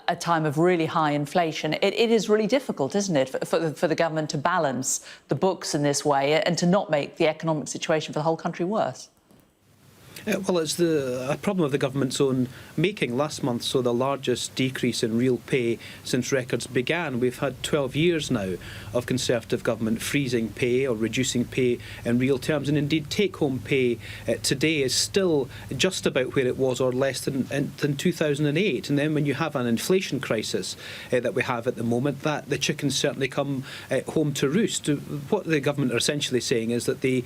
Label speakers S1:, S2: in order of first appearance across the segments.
S1: a time of really high inflation, it is really difficult, isn't it, for the government to balance the books in this way and to not make the economic situation for the whole country worse?
S2: Well, it's a problem of the government's own making. Last month saw the largest decrease in real pay since records began. We've had 12 years now of Conservative government freezing pay or reducing pay in real terms. And indeed, take-home pay today is still just about where it was or less than 2008. And then when you have an inflation crisis that we have at the moment, that the chickens certainly come home to roost. What the government are essentially saying is that the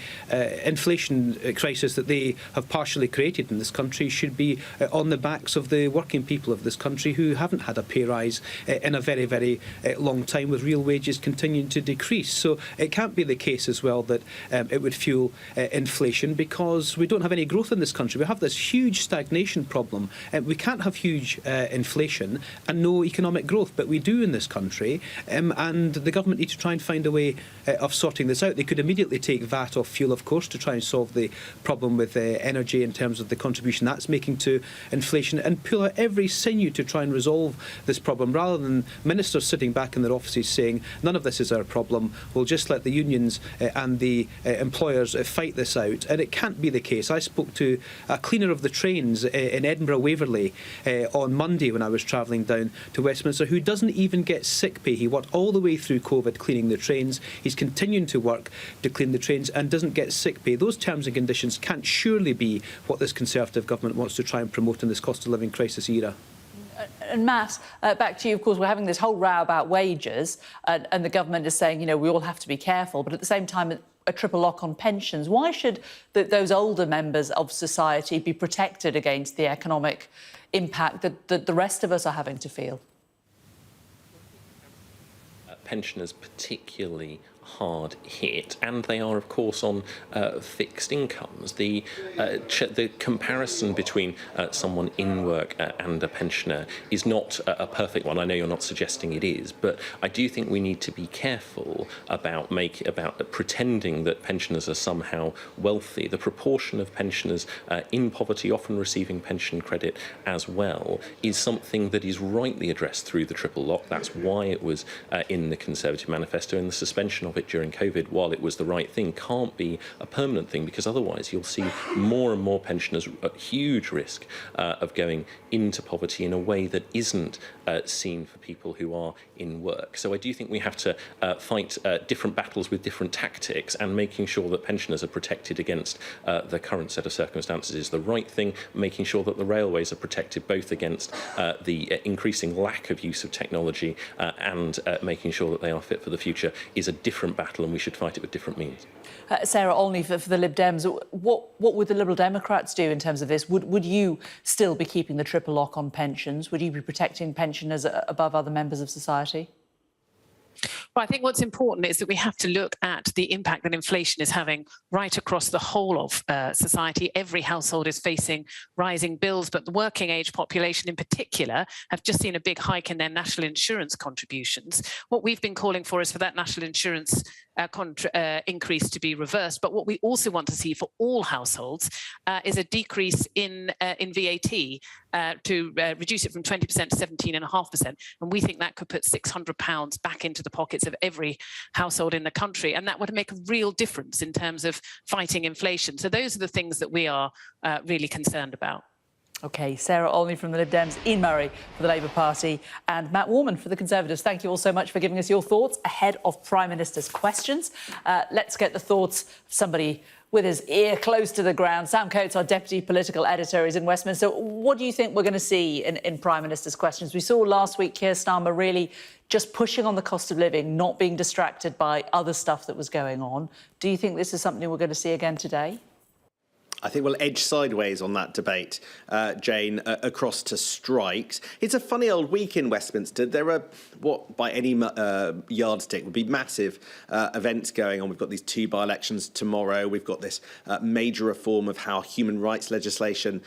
S2: inflation crisis that they have partially created in this country should be on the backs of the working people of this country who haven't had a pay rise in a very, very long time, with real wages continuing to decrease. So it can't be the case as well that it would fuel inflation, because we don't have any growth in this country. We have this huge stagnation problem. We can't have huge inflation and no economic growth, but we do in this country, and the government need to try and find a way of sorting this out. They could immediately take VAT off fuel, of course, to try and solve the problem with energy in terms of the contribution that's making to inflation, and pull out every sinew to try and resolve this problem, rather than ministers sitting back in their offices saying none of this is our problem, we'll just let the unions and the employers fight this out. And it can't be the case. I spoke to a cleaner of the trains in Edinburgh Waverley on Monday when I was travelling down to Westminster, who doesn't even get sick pay. He worked all the way through COVID cleaning the trains. He's continuing to work to clean the trains and doesn't get sick pay. Those terms and conditions can't surely be what this Conservative government wants to try and promote in this cost of living crisis era.
S1: And Matt, back to you. Of course, we're having this whole row about wages, and the government is saying, you know, we all have to be careful, but at the same time, a triple lock on pensions. Why should those older members of society be protected against the economic impact that the rest of us are having to feel?
S3: Pensioners particularly hard hit, and they are, of course, on fixed incomes. The comparison between someone in work and a pensioner is not a perfect one. I know you're not suggesting it is, but I do think we need to be careful about pretending that pensioners are somehow wealthy. The proportion of pensioners in poverty, often receiving pension credit as well, is something that is rightly addressed through the triple lock. That's why it was in the Conservative manifesto, and the suspension of it during COVID, while it was the right thing, can't be a permanent thing, because otherwise you'll see more and more pensioners at huge risk of going into poverty in a way that isn't seen for people who are in work. So I do think we have to fight different battles with different tactics, and making sure that pensioners are protected against the current set of circumstances is the right thing. Making sure that the railways are protected both against the increasing lack of use of technology and making sure that they are fit for the future is a different battle, and we should fight it with different means.
S1: Sarah Olney, for the Lib Dems, what would the Liberal Democrats do in terms of this? Would you still be keeping the triple lock on pensions? Would you be protecting pensioners above other members of society?
S4: Well, I think what's important is that we have to look at the impact that inflation is having right across the whole of society. Every household is facing rising bills, but the working age population in particular have just seen a big hike in their national insurance contributions. What we've been calling for is for that national insurance increase to be reversed. But what we also want to see for all households is a decrease in VAT to reduce it from 20% to 17.5%. And we think that could put £600 back into the pockets of every household in the country. And that would make a real difference in terms of fighting inflation. So those are the things that we are really concerned about.
S1: OK, Sarah Olney from the Lib Dems, Ian Murray for the Labour Party and Matt Warman for the Conservatives. Thank you all so much for giving us your thoughts ahead of Prime Minister's questions. Let's get the thoughts of somebody with his ear close to the ground. Sam Coates, our Deputy Political Editor, is in Westminster. What do you think we're going to see in Prime Minister's questions? We saw last week Keir Starmer really just pushing on the cost of living, not being distracted by other stuff that was going on. Do you think this is something we're going to see again today?
S5: I think we'll edge sideways on that debate, Jane, across to strikes. It's a funny old week in Westminster. There are, what by any yardstick would be massive events going on. We've got these 2 by-elections tomorrow. We've got this major reform of how human rights legislation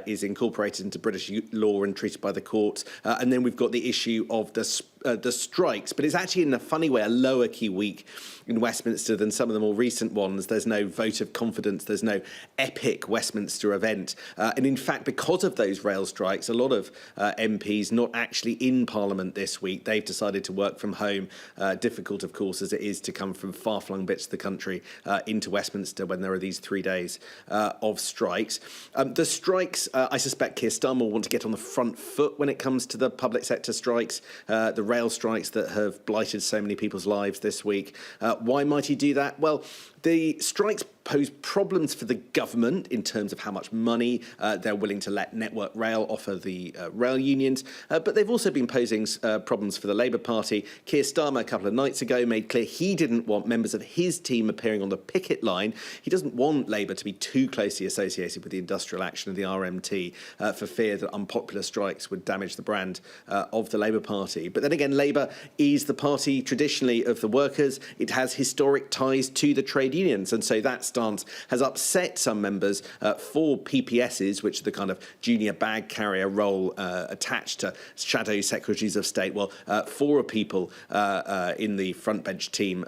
S5: is incorporated into British law and treated by the courts. And then we've got the issue of the the strikes, but it's actually in a funny way a lower key week in Westminster than some of the more recent ones. There's no vote of confidence, there's no epic Westminster event. And in fact, because of those rail strikes, a lot of MPs not actually in Parliament this week. They've decided to work from home. Difficult, of course, as it is to come from far-flung bits of the country into Westminster when there are these 3 days of strikes. The strikes, I suspect Keir Starmer will want to get on the front foot when it comes to the public sector strikes, the rail strikes that have blighted so many people's lives this week. Why might he do that? Well, the strikes pose problems for the government in terms of how much money they're willing to let Network Rail offer the rail unions, but they've also been posing problems for the Labour Party. Keir Starmer a couple of nights ago made clear he didn't want members of his team appearing on the picket line. He doesn't want Labour to be too closely associated with the industrial action of the RMT for fear that unpopular strikes would damage the brand of the Labour Party. But then again, Labour is the party traditionally of the workers. It has historic ties to the trade unions, and so that stance has upset some members for PPSs, which are the kind of junior bag carrier role attached to shadow secretaries of state. Well, 4 people in the front bench team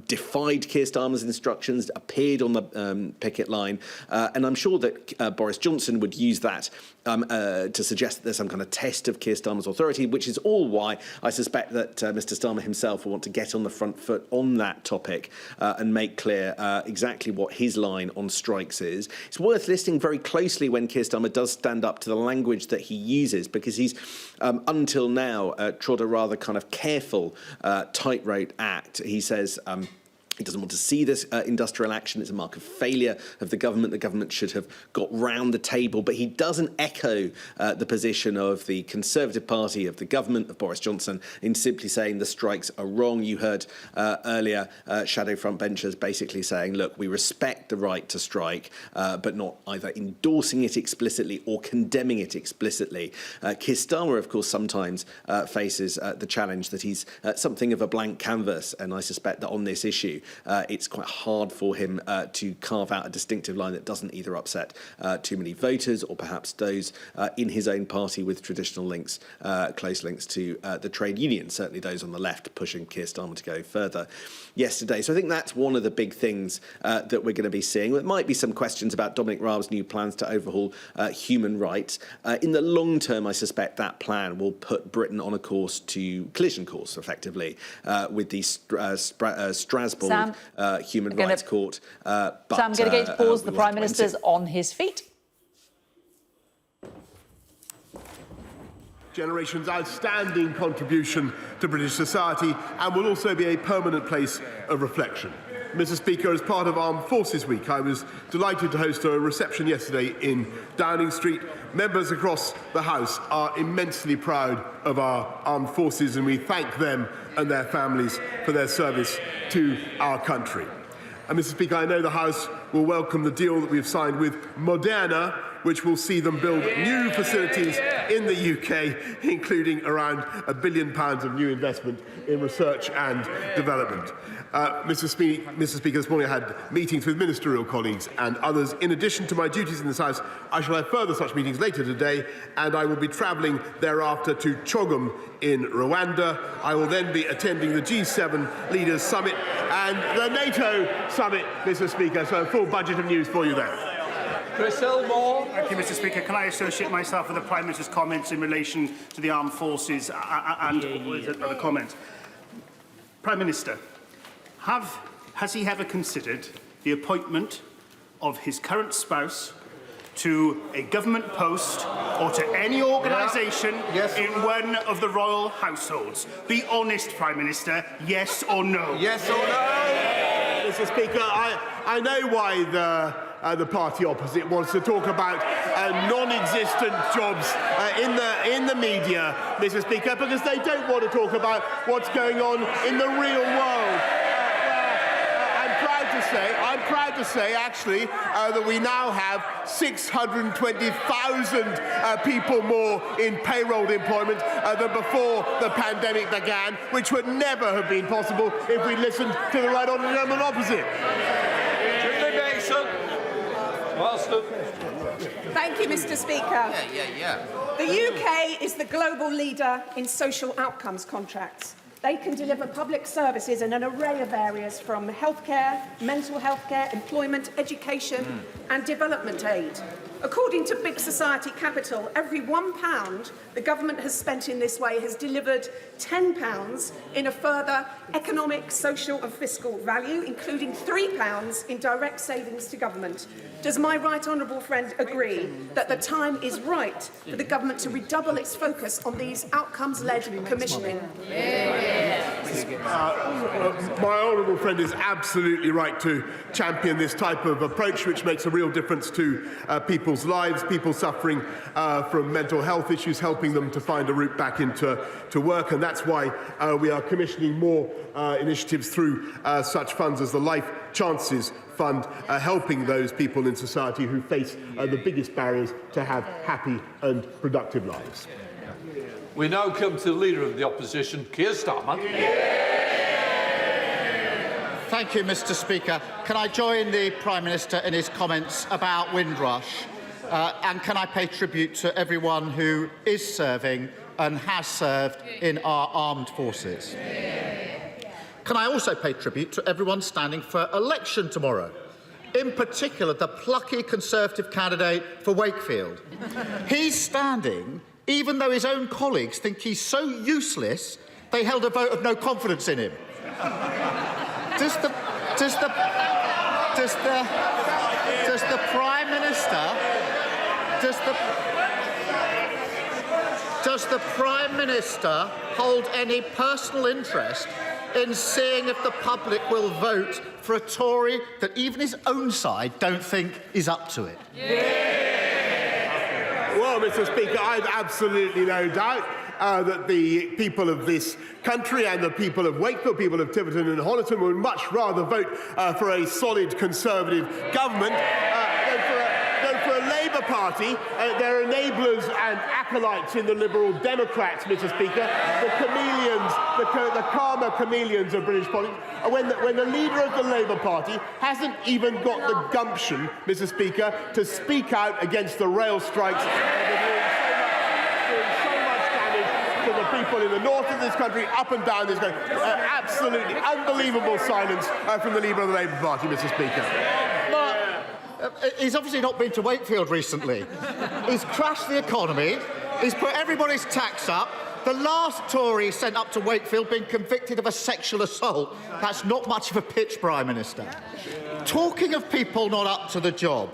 S5: defied Keir Starmer's instructions, appeared on the picket line, and I'm sure that Boris Johnson would use that to suggest that there's some kind of test of Keir Starmer's authority, which is all why I suspect that Mr Starmer himself will want to get on the front foot on that topic and make clear exactly what his line on strikes is. It's worth listening very closely when Keir Starmer does stand up to the language that he uses, because he's until now trod a rather kind of careful tightrope act. He says he doesn't want to see this industrial action. It's a mark of failure of the government. The government should have got round the table. But he doesn't echo the position of the Conservative Party, of the government, of Boris Johnson, in simply saying the strikes are wrong. You heard earlier shadow frontbenchers basically saying, look, we respect the right to strike, but not either endorsing it explicitly or condemning it explicitly. Keir Starmer, of course, sometimes faces the challenge that he's something of a blank canvas. And I suspect that on this issue, it's quite hard for him to carve out a distinctive line that doesn't either upset too many voters or perhaps those in his own party with traditional links, close links to the trade unions, certainly those on the left pushing Keir Starmer to go further yesterday. So I think that's one of the big things that we're going to be seeing. There might be some questions about Dominic Raab's new plans to overhaul human rights. In the long term, I suspect that plan will put Britain on a collision course, effectively, with the Strasbourg Human Rights Court.
S1: Sam, I'm going to get you to pause. The Prime Minister's on his feet.
S6: Generation's outstanding contribution to British society and will also be a permanent place of reflection. Mr Speaker, as part of Armed Forces Week, I was delighted to host a reception yesterday in Downing Street. Members across the House are immensely proud of our armed forces, and we thank them and their families for their service to our country. And Mr Speaker, I know the House will welcome the deal that we've signed with Moderna, which will see them build new facilities in the UK, including around £1 billion of new investment in research and development. Mr Speaker, this morning I had meetings with ministerial colleagues and others. In addition to my duties in this House, I shall have further such meetings later today, and I will be travelling thereafter to Chogum in Rwanda. I will then be attending the G7 Leaders Summit and the NATO Summit, Mr Speaker, so a full budget of news for you there.
S7: Thank you, Mr Speaker. Can I associate myself with the Prime Minister's comments in relation to the armed forces and other comments? Prime Minister, has he ever considered the appointment of his current spouse to a government post or to any organisation in one of the royal households? Be honest, Prime Minister, yes or no? Yes or no?
S6: Mr Speaker, I know why the party opposite wants to talk about non-existent jobs in the media, Mr Speaker, because they don't want to talk about what's going on in the real world. I'm proud to say, actually, that we now have 620,000 people more in payroll employment than before the pandemic began, which would never have been possible if we listened to the right honourable gentleman opposite.
S8: Thank you, Mr. Speaker. The UK is the global leader in social outcomes contracts. They can deliver public services in an array of areas from healthcare, mental health care, employment, education and development aid. According to Big Society Capital, every £1 the government has spent in this way has delivered £10 in a further economic, social and fiscal value, including £3 in direct savings to government. Does my right honourable friend agree that the time is right for the government to redouble its focus on these outcomes-led commissioning?
S6: My honourable friend is absolutely right to champion this type of approach, which makes a real difference to people's lives, people suffering from mental health issues, helping them to find a route back into work. And that's why we are commissioning more initiatives through such funds as the Life Chances Fund, helping those people in society who face the biggest barriers to have happy and productive lives.
S9: We now come to the Leader of the Opposition, Keir Starmer.
S10: Thank you, Mr. Speaker. Can I join the Prime Minister in his comments about Windrush? And can I pay tribute to everyone who is serving and has served in our armed forces? Can I also pay tribute to everyone standing for election tomorrow? In particular, the plucky Conservative candidate for Wakefield. He's standing even though his own colleagues think he's so useless they held a vote of no confidence in him. Does the Prime Minister hold any personal interest in seeing if the public will vote for a Tory that even his own side don't think is up to it?
S6: Well, Mr. Speaker, I've absolutely no doubt that the people of this country and the people of Wakefield, people of Tiverton and Honiton would much rather vote for a solid Conservative government than for a Labour Party. They're enablers and acolytes in the Liberal Democrats, Mr. Speaker, the chameleons, the karma chameleons of British politics. When the leader of the Labour Party hasn't even got the gumption, Mr. Speaker, to speak out against the rail strikes to the people in the north of this country, up and down this country. Absolutely unbelievable silence from the leader of the Labour Party, Mr. Speaker.
S10: He's obviously not been to Wakefield recently. He's crashed the economy. He's put everybody's tax up. The last Tory sent up to Wakefield being convicted of a sexual assault. That's not much of a pitch, Prime Minister. Talking of people not up to the job,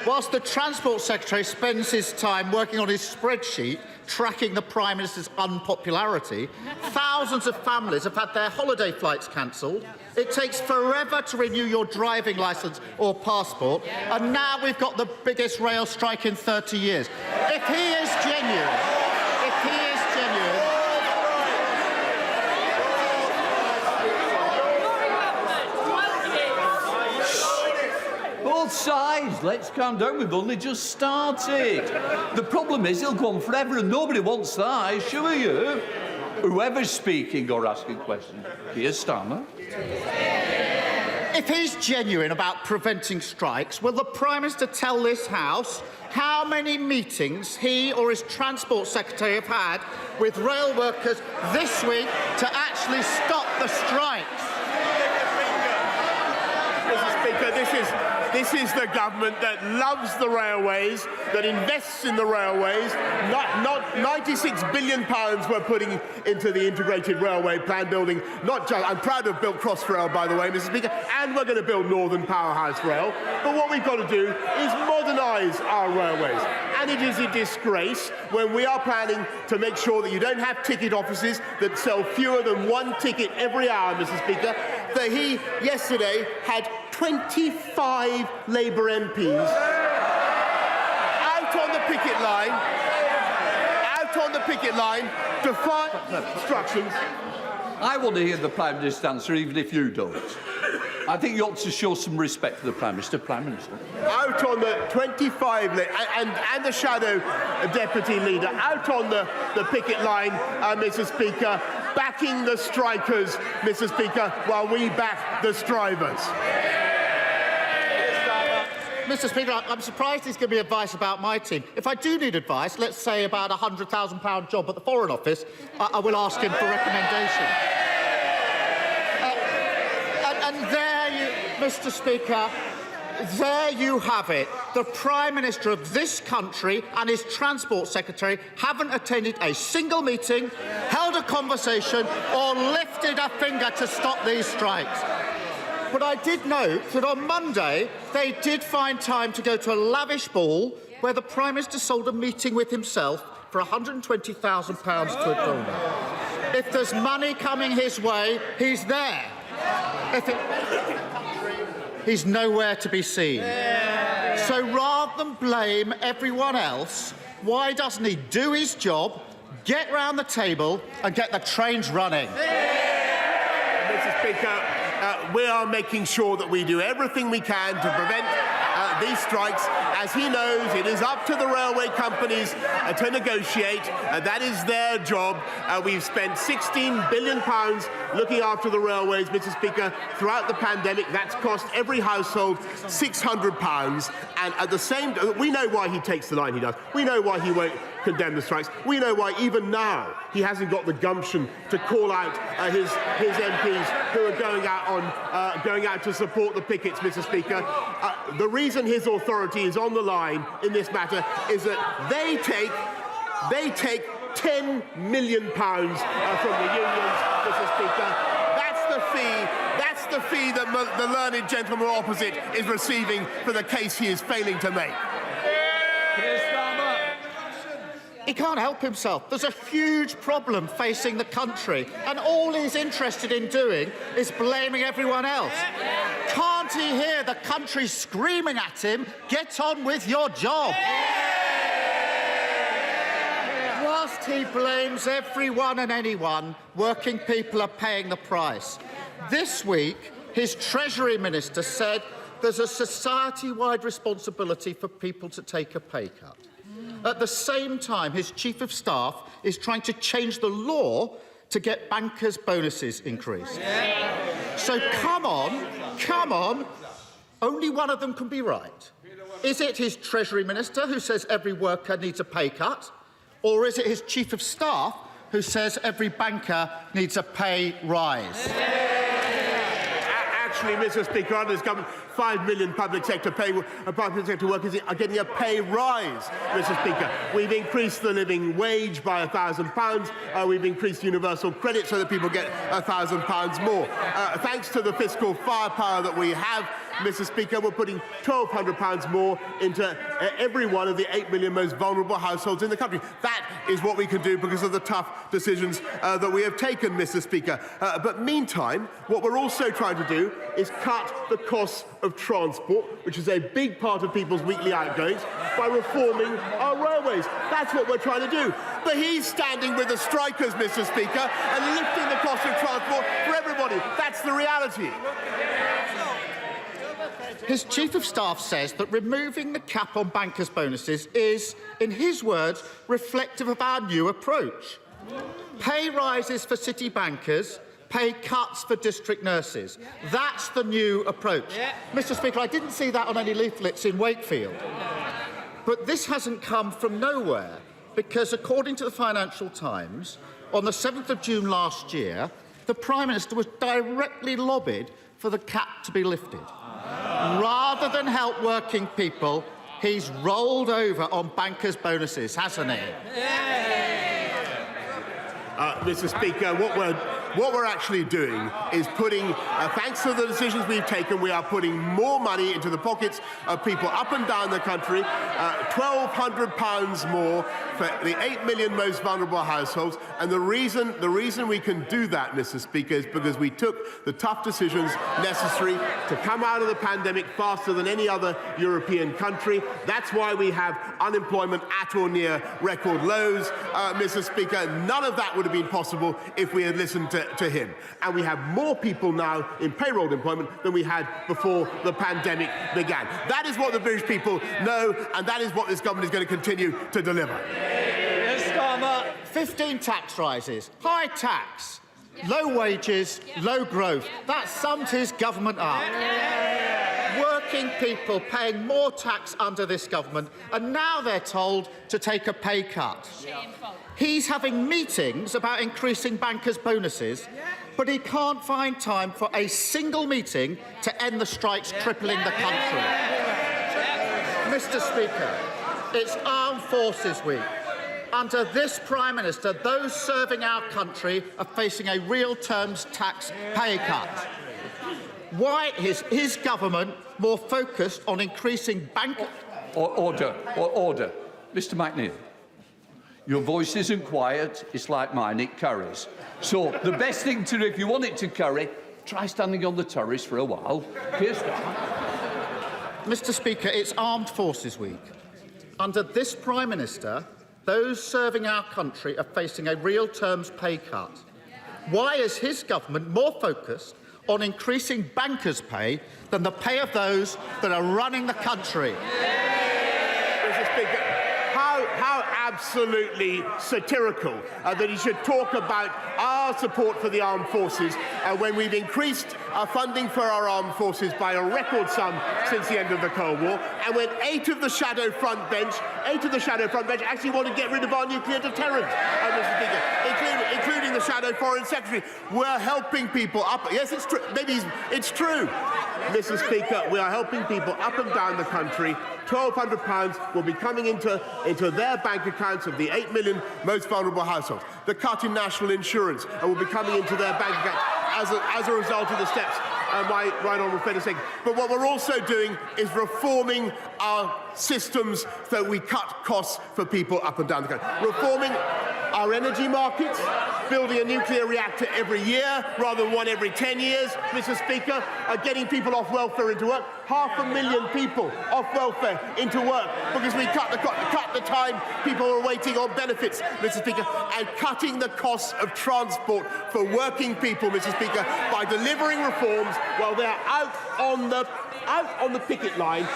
S10: whilst the Transport Secretary spends his time working on his spreadsheet tracking the Prime Minister's unpopularity, thousands of families have had their holiday flights cancelled. It takes forever to renew your driving licence or passport, and now we've got the biggest rail strike in 30 years. If he is genuine,
S9: Both sides, let's calm down. We've only just started. The problem is he'll go on forever and nobody wants that, I assure you. Whoever's speaking or asking questions, Keir Starmer.
S10: If he's genuine about preventing strikes, will the Prime Minister tell this House how many meetings he or his Transport Secretary have had with rail workers this week to actually stop the strikes?
S6: Mr. Speaker, this is the government that loves the railways, that invests in the railways. Not £96 billion we're putting into the integrated railway plan building. Not just, I'm proud to have built Crossrail, by the way, Mr. Speaker, and we're going to build Northern Powerhouse Rail. But what we've got to do is modernise our railways. And it is a disgrace when we are planning to make sure that you don't have ticket offices that sell fewer than one ticket every hour, Mr. Speaker, that he yesterday had 25 Labour MPs out on the picket line, defying instructions.
S9: I want to hear the Prime Minister answer, even if you don't. I think you ought to show some respect for the Prime Minister. Prime Minister.
S6: Out on the 25, and the shadow deputy leader, out on the picket line, Mr. Speaker, backing the strikers, Mr. Speaker, while we back the strivers.
S10: Mr. Speaker, I'm surprised he's giving me advice about my team. If I do need advice, let's say about a £100,000 job at the Foreign Office, I will ask him for recommendation. And there you, Mr. Speaker, there you have it. The Prime Minister of this country and his Transport Secretary haven't attended a single meeting, held a conversation or lifted a finger to stop these strikes. But I did note that on Monday they did find time to go to a lavish ball where the Prime Minister sold a meeting with himself for £120,000 to a donor. If there's money coming his way, he's there. He's nowhere to be seen. So rather than blame everyone else, why doesn't he do his job, get round the table and get the trains running?
S6: Mr. Speaker, we are making sure that we do everything we can to prevent these strikes. As he knows, it is up to the railway companies to negotiate. That is their job. We've spent £16 billion looking after the railways, Mr. Speaker, throughout the pandemic. That's cost every household £600. And at the same time, we know why he takes the line he does. We know why he won't condemn the strikes. We know why even now he hasn't got the gumption to call out his MPs who are going out to support the pickets, Mr. Speaker. The reason his authority is on the line in this matter is that they take £10 million from the unions, Mr. Speaker. That's the fee that the learned gentleman opposite is receiving for the case he is failing to make.
S10: He can't help himself. There's a huge problem facing the country, and all he's interested in doing is blaming everyone else. Can't he hear the country screaming at him, "Get on with your job"? Whilst he blames everyone and anyone, working people are paying the price. This week, his Treasury Minister said there's a society-wide responsibility for people to take a pay cut. At the same time, his Chief of Staff is trying to change the law to get bankers' bonuses increased. So come on, only one of them can be right. Is it his Treasury Minister who says every worker needs a pay cut? Or is it his Chief of Staff who says every banker needs a pay rise?
S6: Actually, Mr. Speaker, under this government, 5 million public sector workers are getting a pay rise, Mr. Speaker. We've increased the living wage by £1,000. We've increased universal credit so that people get £1,000 more. Thanks to the fiscal firepower that we have, Mr. Speaker, we're putting £1,200 more into every one of the 8 million most vulnerable households in the country. That is what we can do because of the tough decisions that we have taken, Mr. Speaker. But meantime, what we're also trying to do is cut the costs of transport, which is a big part of people's weekly outgoings, by reforming our railways. That's what we're trying to do. But he's standing with the strikers, Mr. Speaker, and lifting the cost of transport for everybody. That's the reality.
S10: His Chief of Staff says that removing the cap on bankers' bonuses is, in his words, reflective of our new approach. Pay rises for city bankers, pay cuts for district nurses. That's the new approach. Mr. Speaker, I didn't see that on any leaflets in Wakefield. But this hasn't come from nowhere, because according to the Financial Times, on the 7th of June last year, the Prime Minister was directly lobbied for the cap to be lifted. Rather than help working people, he's rolled over on bankers' bonuses, hasn't he?
S6: Mr. Speaker, what we're actually doing is putting, thanks to the decisions we've taken, we are putting more money into the pockets of people up and down the country, £1,200 more for the 8 million most vulnerable households. And the reason we can do that, Mr. Speaker, is because we took the tough decisions necessary to come out of the pandemic faster than any other European country. That's why we have unemployment at or near record lows, Mr. Speaker. None of that would have been possible if we had listened to him. And we have more people now in payroll employment than we had before the pandemic began. That is what the British people know, and that is what this government is going to continue to deliver.
S10: 15 tax rises, high tax, low wages, low growth. That sums his government up. working people paying more tax under this government, and now they're told to take a pay cut. He's having meetings about increasing bankers' bonuses, but he can't find time for a single meeting to end the strikes crippling the country. Mr. Speaker, it's Armed Forces Week. Under this Prime Minister, those serving our country are facing a real terms tax pay cut. Why is his government more focused on increasing bank...
S9: Order. Mr McNeil, your voice isn't quiet. It's like mine, it curries. So the best thing to do, if you want it to curry, try standing on the terrace for a while. Keir Starmer.
S10: Mr. Speaker, it's Armed Forces Week. Under this Prime Minister, those serving our country are facing a real terms pay cut. Why is his government more focused on increasing bankers' pay than the pay of those that are running the country?
S6: Mr. Speaker, how absolutely satirical that he should talk about our support for the armed forces when we've increased our funding for our armed forces by a record sum since the end of the Cold War, and when eight of the shadow front bench actually want to get rid of our nuclear deterrent, Mr. Speaker, including the shadow foreign secretary. We're helping people up. Yes, it's true. Maybe it's true. Mr. Speaker, we are helping people up and down the country. £1,200 will be coming into their bank accounts of the 8 million most vulnerable households. The cut in national insurance will be coming into their bank accounts as a result of the steps my right honourable friend is saying. But what we're also doing is reforming our systems so we cut costs for people up and down the country. Reforming our energy markets, building a nuclear reactor every year rather than one every 10 years, Mr. Speaker, getting people off welfare into work, 500,000 people off welfare into work because we cut the time people are waiting on benefits, Mr. Speaker, and cutting the costs of transport for working people, Mr. Speaker, by delivering reforms while they're out on the picket line,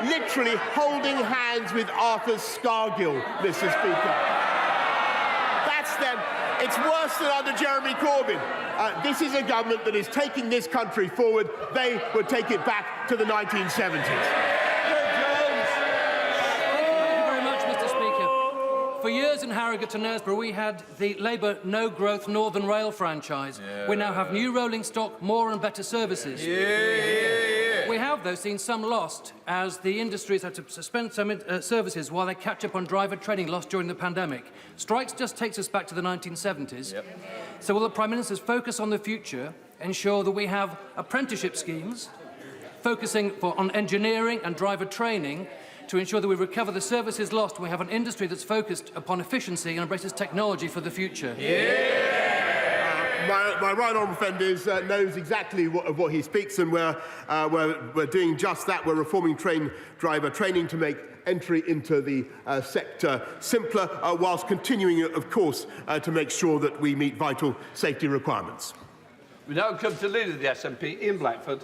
S6: literally holding hands with Arthur Scargill, Mr. Speaker. That's them. It's worse than under Jeremy Corbyn. This is a government that is taking this country forward. They would take it back to the 1970s.
S11: For years in Harrogate and Knaresborough, we had the Labour no-growth Northern Rail franchise. We now have new rolling stock, more and better services. We have, though, seen some lost as the industries had to suspend some services while they catch up on driver training lost during the pandemic. Strikes just takes us back to the 1970s. So will the Prime Minister's focus on the future ensure that we have apprenticeship schemes focusing on engineering and driver training to ensure that we recover the services lost and we have an industry that's focused upon efficiency and embraces technology for the future?
S6: My right honourable friend knows exactly what he speaks, and we're doing just that. We're reforming driver training to make entry into the sector simpler, whilst continuing, of course, to make sure that we meet vital safety requirements.
S9: We now come to Leader of the SNP, Ian Blackford.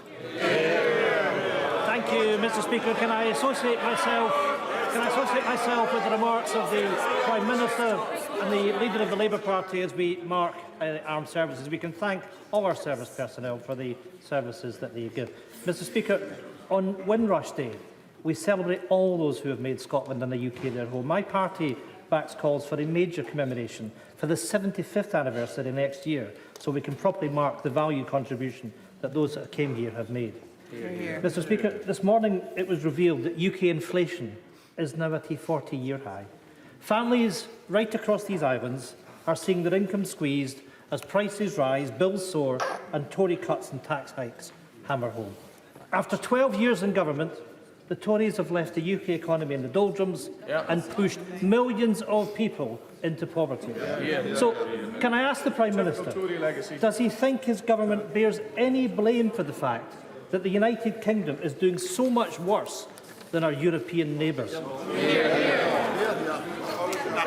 S12: Thank you, Mr. Speaker. Can I associate myself with the remarks of the Prime Minister and the Leader of the Labour Party as we mark armed services? We can thank all our service personnel for the services that they give. Mr. Speaker, on Windrush Day, we celebrate all those who have made Scotland and the UK their home. My party backs calls for a major commemoration for the 75th anniversary next year, so we can properly mark the value contribution that those that came here have made. Mr. Speaker, this morning it was revealed that UK inflation is now at a 40-year high. Families right across these islands are seeing their income squeezed as prices rise, bills soar and Tory cuts and tax hikes hammer home. After 12 years in government, the Tories have left the UK economy in the doldrums and pushed millions of people into poverty. So, can I ask the Prime Minister, does he think his government bears any blame for the fact that the United Kingdom is doing so much worse than our European neighbours?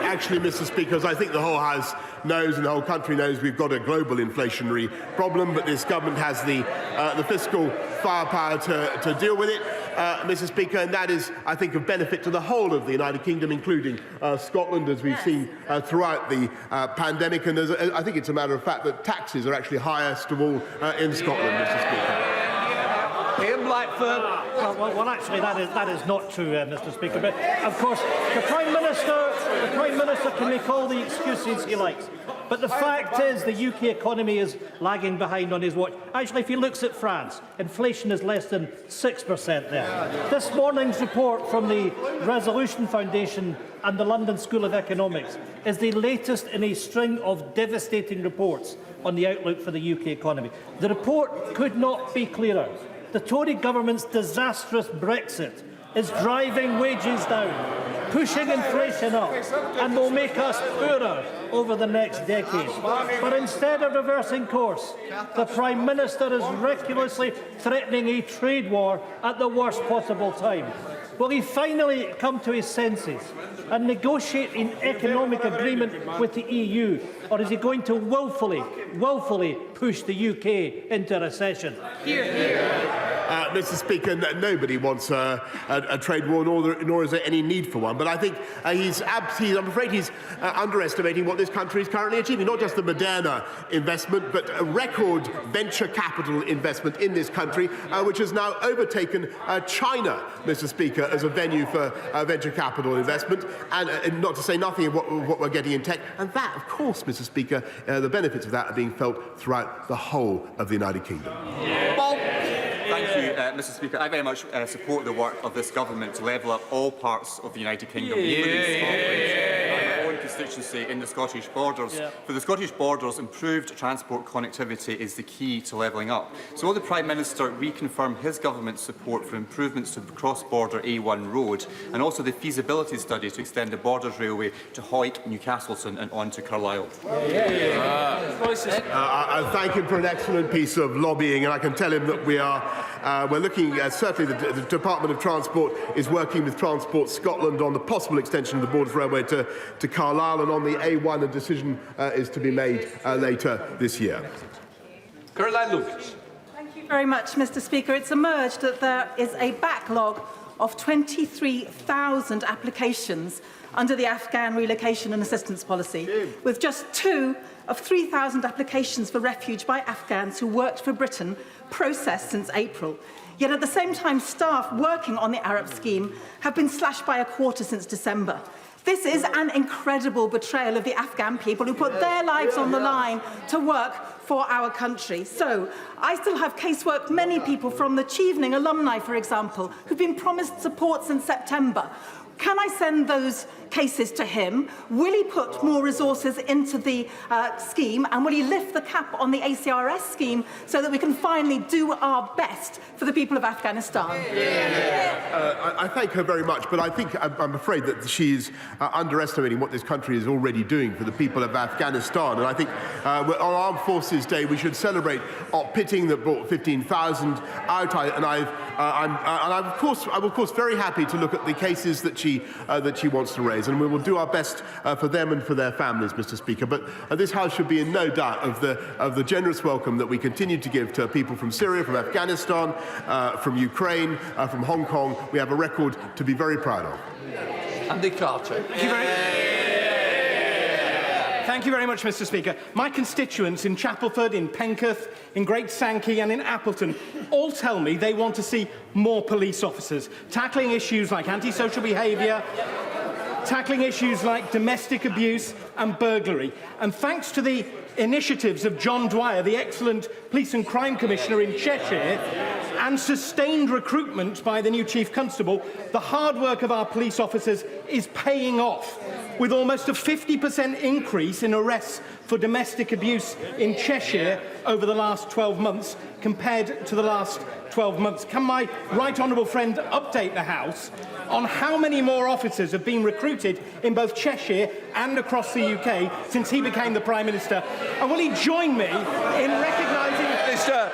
S6: Actually, Mr. Speaker, I think the whole House knows and the whole country knows we've got a global inflationary problem, but this government has the fiscal firepower to deal with it, Mr. Speaker, and that is, I think, of benefit to the whole of the United Kingdom, including Scotland, as we've seen throughout the pandemic. And I think it's a matter of fact that taxes are actually highest of all in Scotland, Mr. Speaker.
S9: Ian Blackford.
S12: Well, actually, that is not true, Mr. Speaker. But of course, the Prime Minister can make all the excuses he likes. But the fact is, the UK economy is lagging behind on his watch. Actually, if he looks at France, inflation is less than 6% there. This morning's report from the Resolution Foundation and the London School of Economics is the latest in a string of devastating reports on the outlook for the UK economy. The report could not be clearer. The Tory government's disastrous Brexit is driving wages down, pushing inflation up, and will make us poorer over the next decade. But instead of reversing course, the Prime Minister is recklessly threatening a trade war at the worst possible time. Will he finally come to his senses and negotiate an economic agreement with the EU, or is he going to woefully push the UK into recession?
S6: Mr. Speaker, nobody wants a trade war, nor is there any need for one. But I think I'm afraid he's underestimating what this country is currently achieving. Not just the Moderna investment, but a record venture capital investment in this country, which has now overtaken China, Mr. Speaker, as a venue for venture capital investment, and not to say nothing of what we're getting in tech. And that, of course, Mr. Speaker, the benefits of that are being felt throughout the whole of the United Kingdom.
S13: Thank you, Mr. Speaker. I very much support the work of this government to level up all parts of the United Kingdom, including Scotland. My own constituency in the Scottish Borders. For the Scottish Borders, improved transport connectivity is the key to levelling up. So will the Prime Minister reconfirm his government's support for improvements to the cross-border A1 road, and also the feasibility study to extend the Borders Railway to Hoyt, Newcastleton and on to Carlisle?
S6: I thank him for an excellent piece of lobbying, and I can tell him that we're looking, certainly the Department of Transport is working with Transport Scotland on the possible extension of the Borders Railway to Carlisle, and on the A1 a decision is to be made later this year.
S9: Caroline Lucas.
S14: Thank you very much, Mr. Speaker. It's emerged that there is a backlog of 23,000 applications under the Afghan Relocation and Assistance Policy, with just 2 of 3,000 applications for refuge by Afghans who worked for Britain processed since April. Yet at the same time, staff working on the Arab scheme have been slashed by a quarter since December. This is an incredible betrayal of the Afghan people who put their lives on the line to work for our country. So I still have casework many people from the Chevening alumni, for example, who've been promised support since September. Can I send those cases to him? Will he put more resources into the scheme, and will he lift the cap on the ACRS scheme so that we can finally do our best for the people of Afghanistan?
S6: I thank her very much, but I think I'm afraid that she's underestimating what this country is already doing for the people of Afghanistan. And I think on Armed Forces Day we should celebrate pitting that brought 15,000 out. I'm of course very happy to look at the cases that she wants to raise, and we will do our best for them and for their families, Mr. Speaker. But this House should be in no doubt of the generous welcome that we continue to give to people from Syria, from Afghanistan, from Ukraine, from Hong Kong. We have a record to be very proud of.
S9: Andy Carter.
S15: Thank you very much, Mr. Speaker. My constituents in Chapelford, in Penketh, in Great Sankey and in Appleton all tell me they want to see more police officers tackling issues like antisocial behaviour, tackling issues like domestic abuse and burglary. And thanks to the initiatives of John Dwyer, the excellent Police and Crime Commissioner in Cheshire, and sustained recruitment by the new Chief Constable, the hard work of our police officers is paying off, with almost a 50% increase in arrests for domestic abuse in Cheshire over the last 12 months compared to the last 12 months. Can my right honourable friend update the House on how many more officers have been recruited in both Cheshire and across the UK since he became the Prime Minister? And will he join me in recognising...
S9: Mr.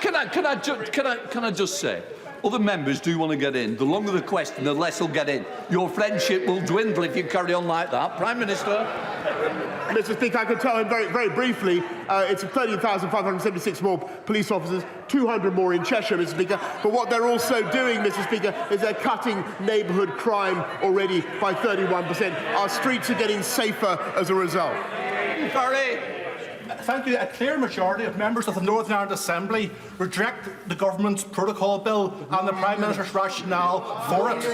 S9: Can I just say, other members do want to get in. The longer the question, the less will get in. Your friendship will dwindle if you carry on like that. Prime Minister.
S6: Mr. Speaker, I can tell him very briefly, it's 13,576 more police officers, 200 more in Cheshire, Mr. Speaker. But what they're also doing, Mr. Speaker, is they're cutting neighbourhood crime already by 31%. Our streets are getting safer as a result.
S16: Thank you. A clear majority of members of the Northern Ireland Assembly reject the government's protocol bill and the Prime Minister's rationale for it,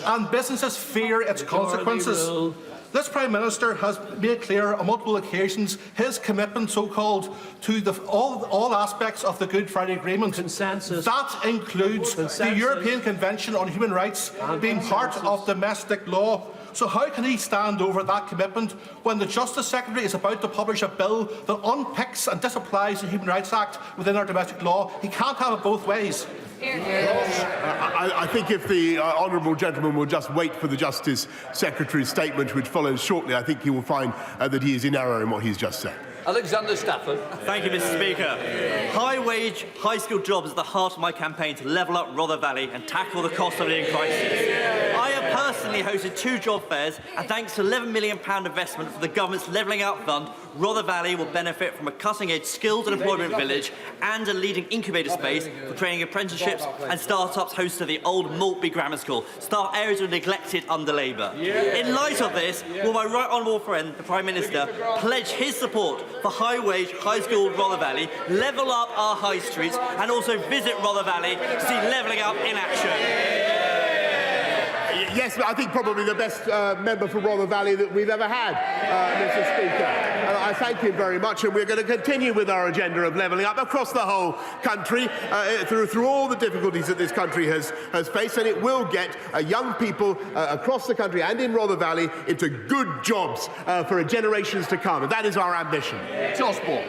S16: and businesses fear its consequences. This Prime Minister has made clear on multiple occasions his commitment, so-called, to all aspects of the Good Friday Agreement.
S12: Consensus.
S16: That includes the European Convention on Human Rights being part of domestic law. So how can he stand over that commitment when the Justice Secretary is about to publish a bill that unpicks and disapplies the Human Rights Act within our domestic law? He can't have it both ways.
S6: I think if the honourable gentleman will just wait for the Justice Secretary's statement, which follows shortly, I think he will find that he is in error in what he's just said.
S9: Alexander Stafford.
S17: Thank you, Mr. Speaker. High-wage, high-skilled jobs at the heart of my campaign to level up Rother Valley and tackle the cost of living crisis. I have personally hosted 2 job fairs, and thanks to £11 million investment from the government's Levelling Up Fund, Rother Valley will benefit from a cutting-edge skills and employment village and a leading incubator space for training apprenticeships and start-ups hosted at the old Maltby Grammar School. Staff areas were neglected under Labour. In light of this, will my right honourable friend, the Prime Minister, pledge his support for high-wage, high-skilled Rother Valley, level up our high streets, and also visit Rother Valley to see levelling up in action?
S6: Yes, I think probably the best member for Rother Valley that we've ever had, Mr. Speaker. I thank him very much, and we're going to continue with our agenda of levelling up across the whole country, through all the difficulties that this country has faced, and it will get young people across the country and in Rother Valley into good jobs for generations to come, and that is our ambition.
S9: Osborne.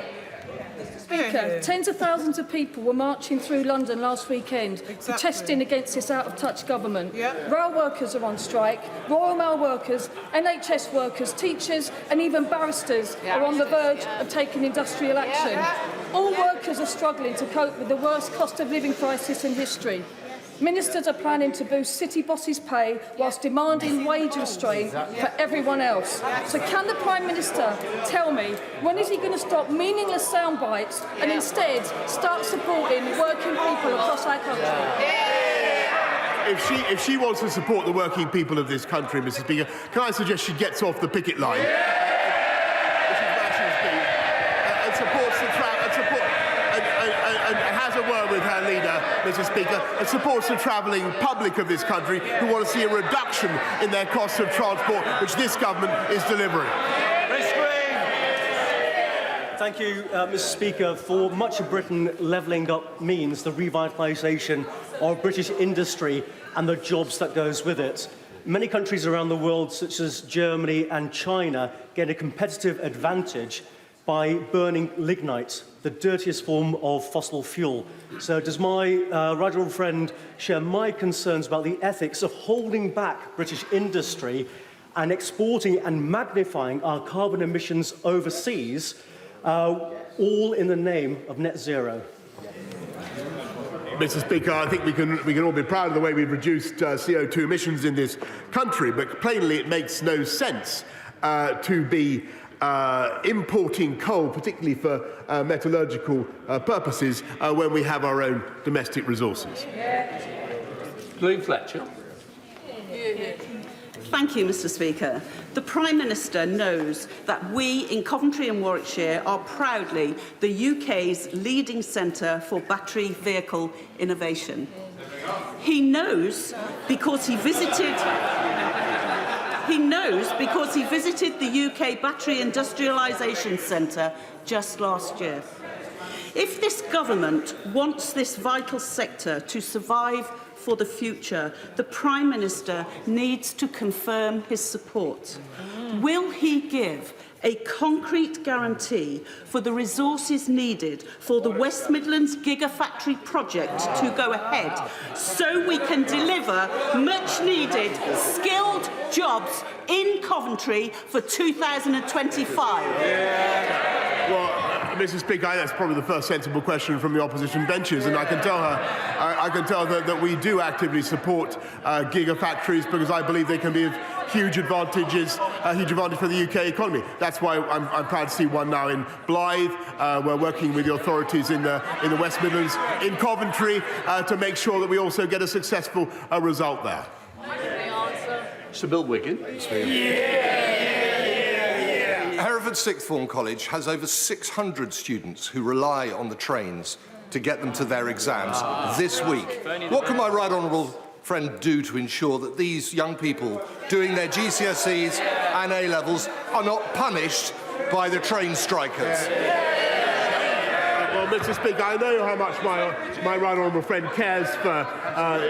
S18: Speaker, tens of thousands of people were marching through London last weekend, protesting against this out-of-touch government. Rail workers are on strike, Royal Mail workers, NHS workers, teachers and even barristers are on the verge of taking industrial action. All workers are struggling to cope with the worst cost of living crisis in history. Ministers are planning to boost city bosses' pay whilst demanding wage restraint for everyone else. So can the Prime Minister tell me when is he going to stop meaningless sound bites and instead start supporting working people across our country?
S6: If she wants to support the working people of this country, Mr. Speaker, can I suggest she gets off the picket line? And supports the and has a word with her leader, Mr. Speaker, and supports the travelling public of this country who want to see a reduction in their costs of transport, which this government is delivering.
S19: Thank you, Mr. Speaker. For much of Britain, levelling up means the revitalisation of British industry and the jobs that goes with it. Many countries around the world, such as Germany and China, get a competitive advantage by burning lignite, the dirtiest form of fossil fuel. So does my right honourable friend share my concerns about the ethics of holding back British industry and exporting and magnifying our carbon emissions overseas, all in the name of net zero?
S6: Mr. Speaker, I think we can all be proud of the way we've reduced CO2 emissions in this country, but plainly it makes no sense to be importing coal, particularly for metallurgical purposes, when we have our own domestic resources.
S9: Louise Fletcher.
S20: Thank you, Mr. Speaker. The Prime Minister knows that we in Coventry and Warwickshire are proudly the UK's leading centre for battery vehicle innovation. He knows because he visited the UK Battery Industrialisation Centre just last year. If this government wants this vital sector to survive for the future, the Prime Minister needs to confirm his support. Will he give a concrete guarantee for the resources needed for the West Midlands Gigafactory project to go ahead so we can deliver much-needed skilled jobs in Coventry for 2025?
S6: Well, Mr. Speaker, that's probably the first sensible question from the opposition benches, and I can tell her that we do actively support gigafactories because I believe they can be of huge advantage for the UK economy. That's why I'm proud to see one now in Blythe. We're working with the authorities in the West Midlands, in Coventry, to make sure that we also get a successful result there.
S9: Sir Bill Wiggin.
S21: Her Bradford Sixth Form College has over 600 students who rely on the trains to get them to their exams this week. What can my right honourable friend do to ensure that these young people doing their GCSEs and A-levels are not punished by the train strikers?
S6: Well, Mr. Speaker, I know how much my right honourable friend cares for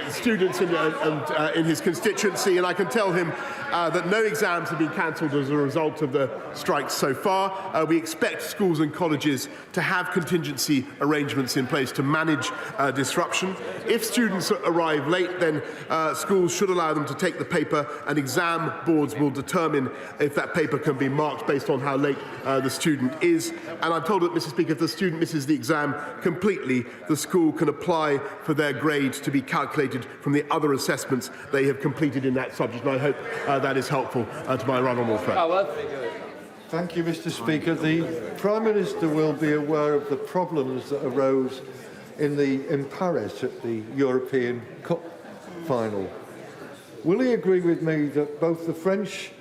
S6: students in his constituency, and I can tell him that no exams have been cancelled as a result of the strikes so far. We expect schools and colleges to have contingency arrangements in place to manage disruption. If students arrive late, then schools should allow them to take the paper, and exam boards will determine if that paper can be marked based on how late the student is. And I'm told that, Mr. Speaker, if the student misses the exam completely, the school can apply for their grades to be calculated from the other assessments they have completed in that subject. And I hope that is helpful to my right honourable friend.
S22: Thank you, Mr. Speaker. The Prime Minister will be aware of the problems that arose in Paris at the European Cup final. Will he agree with me that both the French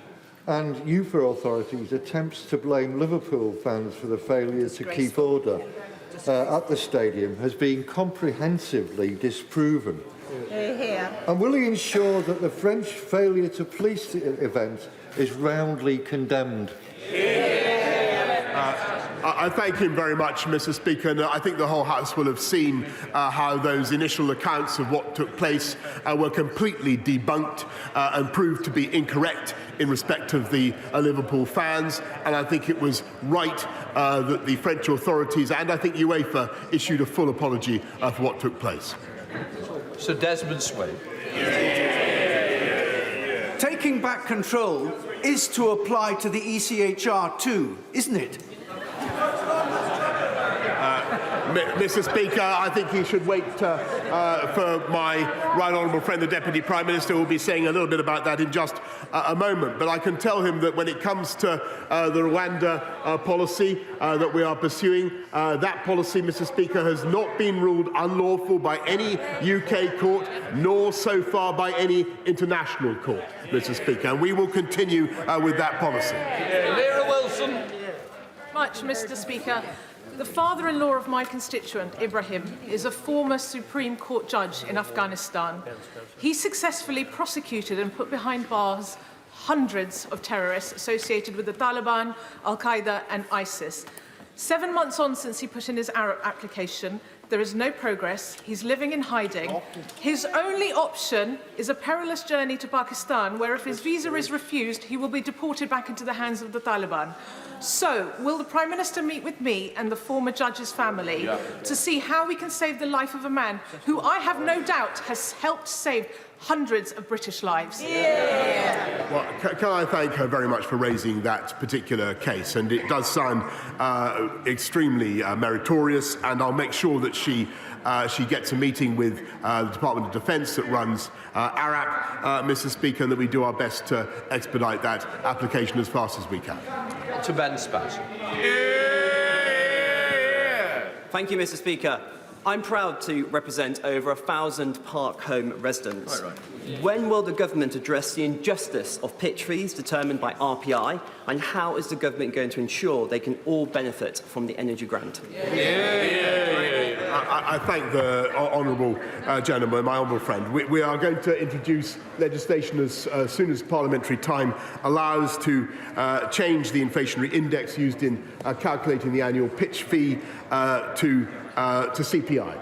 S22: and UEFA authorities' attempts to blame Liverpool fans for the failure to keep order at the stadium has been comprehensively disproven? And will he ensure that the French failure to police the event is roundly condemned?
S6: I thank him very much, Mr. Speaker, and I think the whole House will have seen how those initial accounts of what took place were completely debunked and proved to be incorrect in respect of the Liverpool fans, and I think it was right that the French authorities and I think UEFA issued a full apology for what took place.
S9: Sir Desmond Swade.
S23: Taking back control is to apply to the ECHR too, isn't it?
S6: Mr. Speaker, I think he should wait for my right honourable friend, the Deputy Prime Minister, who will be saying a little bit about that in just a moment. But I can tell him that when it comes to the Rwanda policy that we are pursuing, that policy, Mr. Speaker, has not been ruled unlawful by any UK court, nor so far by any international court, Mr. Speaker. And we will continue with that policy.
S9: Lyra Wilson.
S24: Much, Mr. Speaker. The father-in-law of my constituent, Ibrahim, is a former Supreme Court judge in Afghanistan. He successfully prosecuted and put behind bars hundreds of terrorists associated with the Taliban, Al-Qaeda and ISIS. 7 months on since he put in his Arab application, there is no progress. He's living in hiding. His only option is a perilous journey to Pakistan, where if his visa is refused, he will be deported back into the hands of the Taliban. So, will the Prime Minister meet with me and the former judge's family to see how we can save the life of a man who I have no doubt has helped save hundreds of British lives?
S6: Well, can I thank her very much for raising that particular case, and it does sound extremely meritorious, and I'll make sure that she gets a meeting with the Department of Defence that runs ARAP, Mr. Speaker, and that we do our best to expedite that application as fast as we can.
S9: To Ben Spass.
S25: Thank you, Mr. Speaker. I'm proud to represent over 1,000 Park Home residents. When will the government address the injustice of pitch fees determined by RPI, and how is the government going to ensure they can all benefit from the energy grant?
S6: I thank the honourable gentleman, my honourable friend. We are going to introduce legislation as soon as parliamentary time allows to change the inflationary index used in calculating the annual pitch fee to CPI,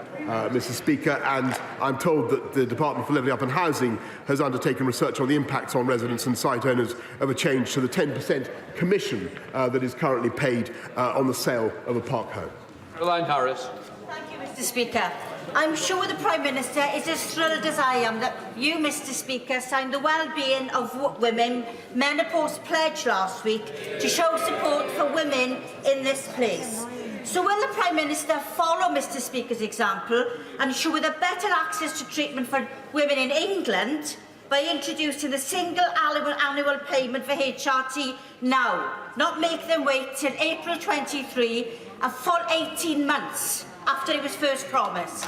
S6: Mr. Speaker, and I'm told that the Department for Levelling Up and Housing has undertaken research on the impacts on residents and site owners of a change to the 10% commission that is currently paid on the sale of a park home.
S9: Caroline Harris.
S26: Thank you, Mr. Speaker. I'm sure the Prime Minister is as thrilled as I am that you, Mr. Speaker, signed the Wellbeing of Women Menopause Pledge last week to show support for women in this place. So will the Prime Minister follow Mr. Speaker's example and ensure the better access to treatment for women in England by introducing the single annual payment for HRT now, not make them wait till April 23, a full 18 months, after it was first promised?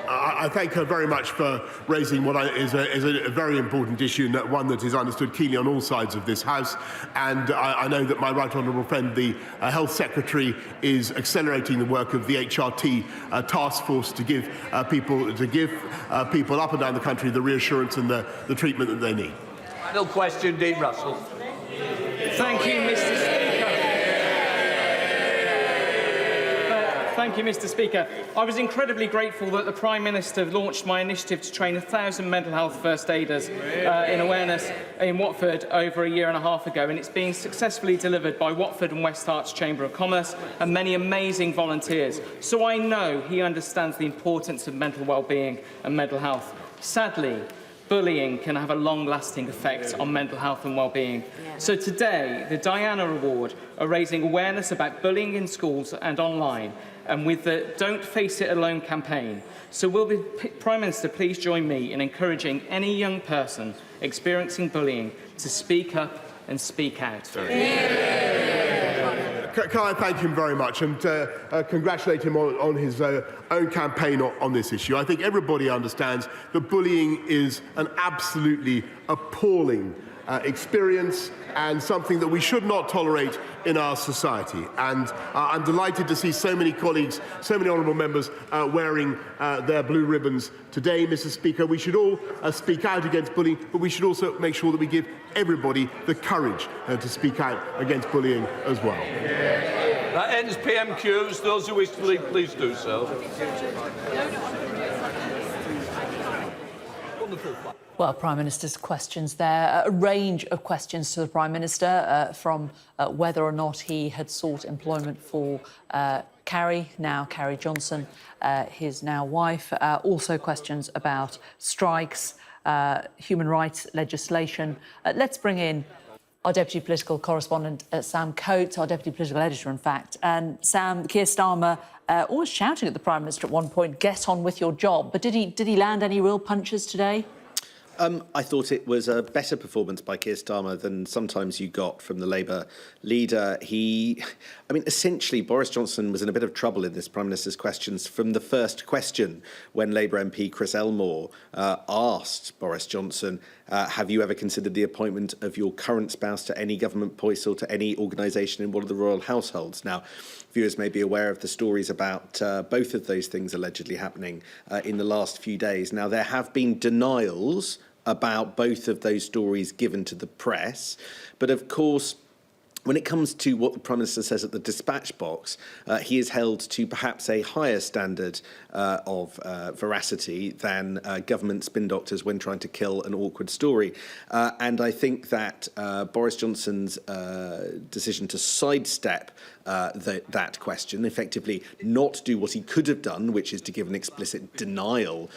S6: I thank her very much for raising what is a very important issue, and one that is understood keenly on all sides of this House. And I know that my right honourable friend, the Health Secretary, is accelerating the work of the HRT task force to give people up and down the country the reassurance and the treatment that they need.
S9: Final question, Dean Russell.
S1: Thank you, Mr. Speaker. Thank you, Mr. Speaker. I was incredibly grateful that the Prime Minister launched my initiative to train 1,000 mental health first aiders in awareness in Watford over a year and a half ago, and it's being successfully delivered by Watford and West Herts Chamber of Commerce and many amazing volunteers. So I know he understands the importance of mental well-being and mental health. Sadly, bullying can have a long-lasting effect on mental health and well-being. So today, the Diana Award are raising awareness about bullying in schools and online, and with the Don't Face It Alone campaign. So will the Prime Minister please join me in encouraging any young person experiencing bullying to speak up and speak out?
S6: Can I thank him very much and congratulate him on his own campaign on this issue. I think everybody understands that bullying is an absolutely appalling experience and something that we should not tolerate in our society. And I'm delighted to see so many colleagues, so many honourable members wearing their blue ribbons today, Mr. Speaker. We should all speak out against bullying, but we should also make sure that we give everybody the courage to speak out against bullying as well.
S9: That ends PMQs. Those who wish to leave, please do so.
S2: Well, Prime Minister's questions there, a range of questions to the Prime Minister, from whether or not he had sought employment for Carrie Johnson, his now wife, also questions about strikes, human rights legislation. Let's bring in our Deputy Political Correspondent, Sam Coates, our Deputy Political Editor, in fact. And Sam, Keir Starmer always shouting at the Prime Minister at one point, get on with your job. But did he land any real punches today?
S3: I thought it was a better performance by Keir Starmer than sometimes you got from the Labour leader. Essentially, Boris Johnson was in a bit of trouble in this Prime Minister's questions from the first question when Labour MP Chris Elmore asked Boris Johnson, have you ever considered the appointment of your current spouse to any government post or to any organisation in one of the royal households? Now, viewers may be aware of the stories about both of those things allegedly happening in the last few days. Now, there have been denials about both of those stories given to the press. But of course, when it comes to what the Prime Minister says at the dispatch box, he is held to perhaps a higher standard of veracity than government spin doctors when trying to kill an awkward story. And I think that Boris Johnson's decision to sidestep that question, effectively not do what he could have done, which is to give an explicit denial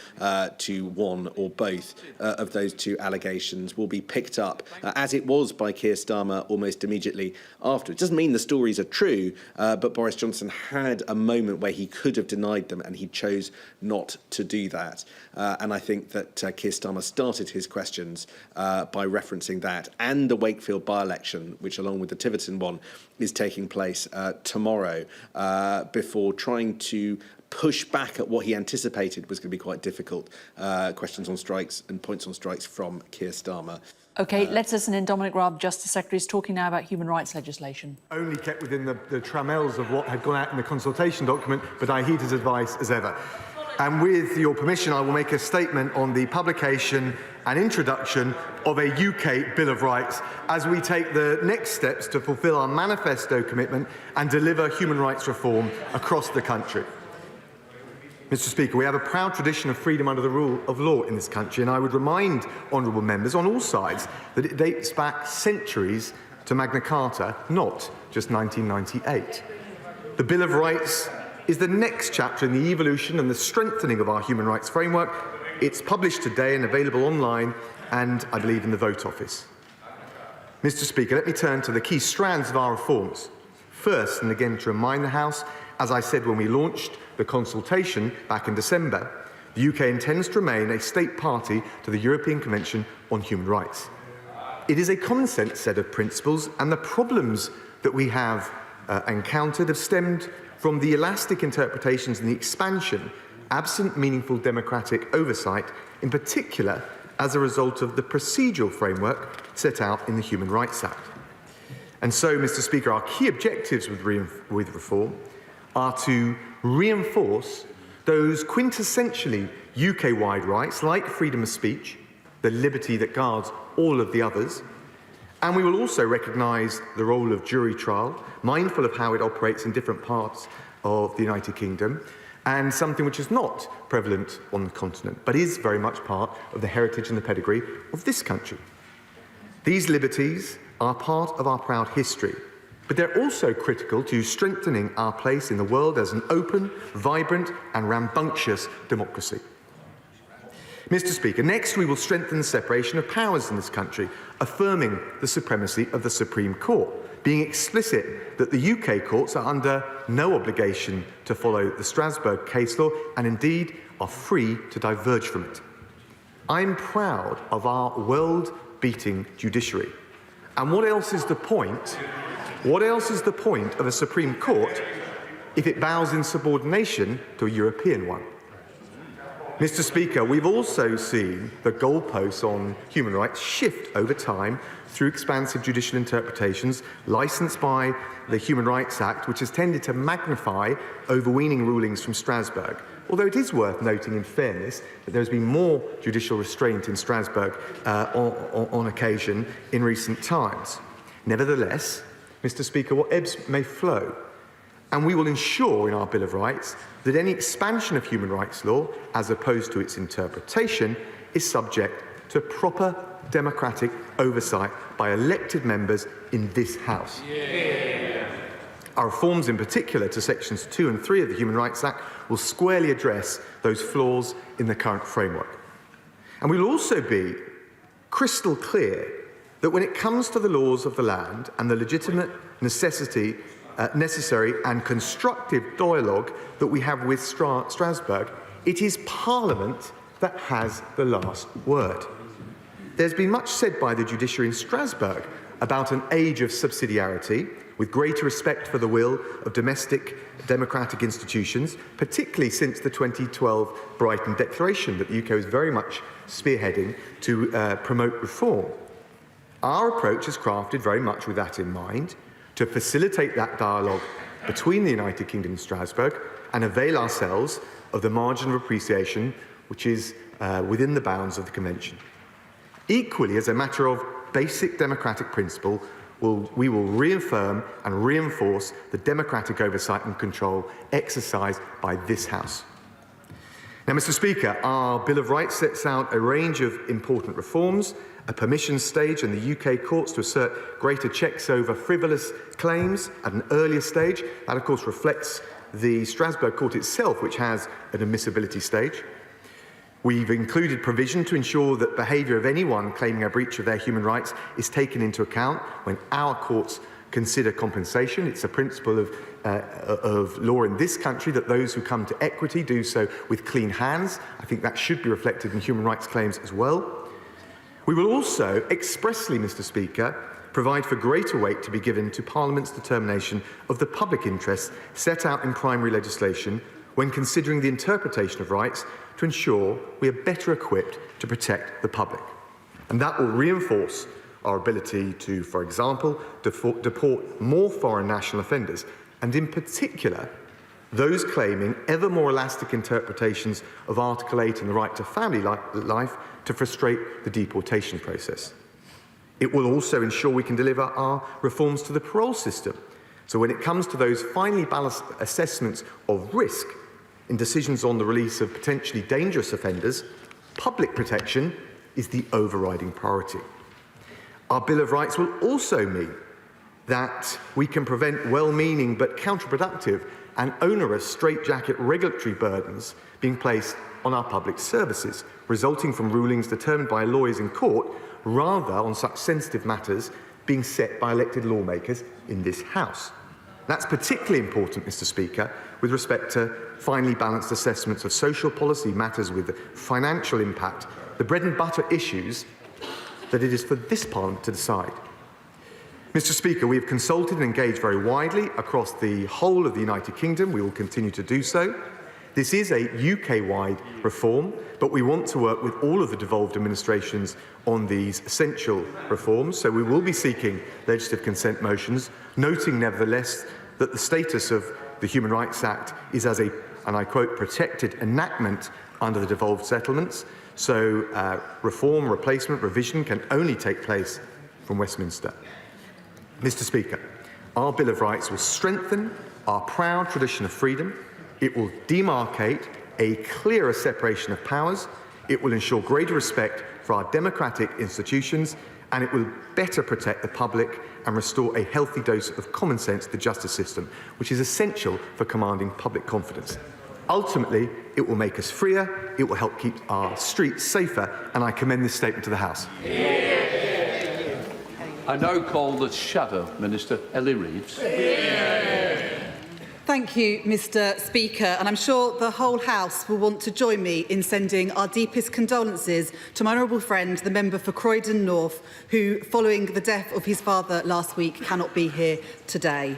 S3: to one or both of those two allegations, will be picked up, as it was by Keir Starmer almost immediately after. It doesn't mean the stories are true, but Boris Johnson had a moment where he could have denied them, and he chose not to do that. And I think that Keir Starmer started his questions by referencing that and the Wakefield by-election, which, along with the Tiverton one, is taking place tomorrow, before trying to push back at what he anticipated was going to be quite difficult questions on strikes and points on strikes from Keir Starmer.
S2: OK, let's listen in. Dominic Raab, Justice Secretary, is talking now about human rights legislation.
S4: Only kept within the tramels of what had gone out in the consultation document, but I heed his advice as ever. And with your permission, I will make a statement on the publication and introduction of a UK Bill of Rights as we take the next steps to fulfil our manifesto commitment and deliver human rights reform across the country. Mr. Speaker, we have a proud tradition of freedom under the rule of law in this country, and I would remind honourable members on all sides that it dates back centuries to Magna Carta, not just 1998. The Bill of Rights is the next chapter in the evolution and the strengthening of our human rights framework. It's published today and available online and, I believe, in the Vote Office. Mr. Speaker, let me turn to the key strands of our reforms. First, and again to remind the House, as I said when we launched the consultation back in December, the UK intends to remain a state party to the European Convention on Human Rights. It is a common sense set of principles, and the problems that we have encountered have stemmed from the elastic interpretations and the expansion, absent meaningful democratic oversight, in particular as a result of the procedural framework set out in the Human Rights Act. And so, Mr. Speaker, our key objectives with reform are to reinforce those quintessentially UK-wide rights, like freedom of speech, the liberty that guards all of the others, and we will also recognise the role of jury trial, mindful of how it operates in different parts of the United Kingdom, and something which is not prevalent on the continent, but is very much part of the heritage and the pedigree of this country. These liberties are part of our proud history, but they're also critical to strengthening our place in the world as an open, vibrant and rambunctious democracy. Mr. Speaker, next we will strengthen the separation of powers in this country, affirming the supremacy of the Supreme Court, being explicit that the UK courts are under no obligation to follow the Strasbourg case law and indeed are free to diverge from it. I'm proud of our world-beating judiciary. And what else is the point? What else is the point of a Supreme Court if it bows in subordination to a European one? Mr. Speaker, we've also seen the goalposts on human rights shift over time through expansive judicial interpretations licensed by the Human Rights Act, which has tended to magnify overweening rulings from Strasbourg. Although it is worth noting, in fairness, that there has been more judicial restraint in Strasbourg on occasion in recent times. Nevertheless, Mr. Speaker, what ebbs may flow, and we will ensure in our Bill of Rights that any expansion of human rights law, as opposed to its interpretation, is subject to proper democratic oversight by elected members in this House. Yeah. Our reforms, in particular to sections 2 and 3 of the Human Rights Act, will squarely address those flaws in the current framework. And we will also be crystal clear that when it comes to the laws of the land and the legitimate necessary and constructive dialogue that we have with Strasbourg, it is Parliament that has the last word. There's been much said by the judiciary in Strasbourg about an age of subsidiarity, with greater respect for the will of domestic democratic institutions, particularly since the 2012 Brighton Declaration that the UK was very much spearheading to promote reform. Our approach is crafted very much with that in mind, to facilitate that dialogue between the United Kingdom and Strasbourg and avail ourselves of the margin of appreciation which is within the bounds of the Convention. Equally, as a matter of basic democratic principle, we will reaffirm and reinforce the democratic oversight and control exercised by this House. Now, Mr. Speaker, our Bill of Rights sets out a range of important reforms, a permission stage in the UK courts to assert greater checks over frivolous claims at an earlier stage. That, of course, reflects the Strasbourg court itself, which has an admissibility stage. We've included provision to ensure that behaviour of anyone claiming a breach of their human rights is taken into account when our courts consider compensation. It's a principle of law in this country that those who come to equity do so with clean hands. I think that should be reflected in human rights claims as well. We will also expressly, Mr. Speaker, provide for greater weight to be given to Parliament's determination of the public interest set out in primary legislation when considering the interpretation of rights to ensure we are better equipped to protect the public. And that will reinforce our ability to, for example, deport more foreign national offenders, and in particular, those claiming ever more elastic interpretations of Article 8 and the right to family life to frustrate the deportation process. It will also ensure we can deliver our reforms to the parole system. So when it comes to those finely balanced assessments of risk in decisions on the release of potentially dangerous offenders, public protection is the overriding priority. Our Bill of Rights will also mean that we can prevent well-meaning but counterproductive and onerous straitjacket regulatory burdens being placed on our public services, resulting from rulings determined by lawyers in court, rather on such sensitive matters being set by elected lawmakers in this House. That's particularly important, Mr. Speaker, with respect to finely balanced assessments of social policy matters with financial impact, the bread and butter issues that it is for this Parliament to decide. Mr. Speaker, we have consulted and engaged very widely across the whole of the United Kingdom. We will continue to do so. This is a UK-wide reform, but we want to work with all of the devolved administrations on these essential reforms. So we will be seeking legislative consent motions, noting nevertheless that the status of the Human Rights Act is as a, and I quote, protected enactment under the devolved settlements. So reform, replacement, revision can only take place from Westminster. Mr. Speaker, our Bill of Rights will strengthen our proud tradition of freedom. It will demarcate a clearer separation of powers. It will ensure greater respect for our democratic institutions, and it will better protect the public and restore a healthy dose of common sense to the justice system, which is essential for commanding public confidence. Ultimately, it will make us freer, it will help keep our streets safer, and I commend this statement to the House.
S9: I now call the Shadow Minister, Ellie Reeves.
S5: Thank you, Mr. Speaker, and I'm sure the whole House will want to join me in sending our deepest condolences to my honourable friend, the member for Croydon North, who, following the death of his father last week, cannot be here today.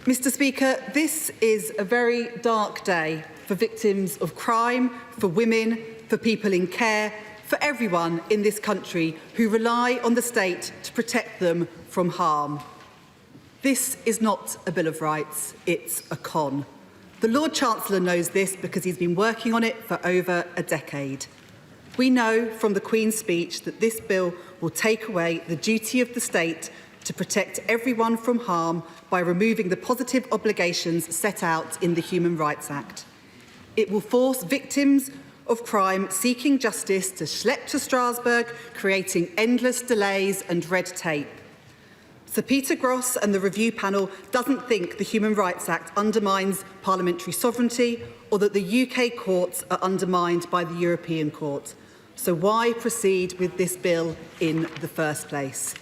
S5: Mr. Speaker, this is a very dark day for victims of crime, for women, for people in care, for everyone in this country who rely on the state to protect them from harm. This is not a Bill of Rights, it's a con. The Lord Chancellor knows this because he's been working on it for over a decade. We know from the Queen's speech that this bill will take away the duty of the state to protect everyone from harm by removing the positive obligations set out in the Human Rights Act. It will force victims of crime seeking justice to schlep to Strasbourg, creating endless delays and red tape. Sir Peter Gross and the review panel doesn't think the Human Rights Act undermines parliamentary sovereignty or that the UK courts are undermined by the European Court. So why proceed with this bill in the first place?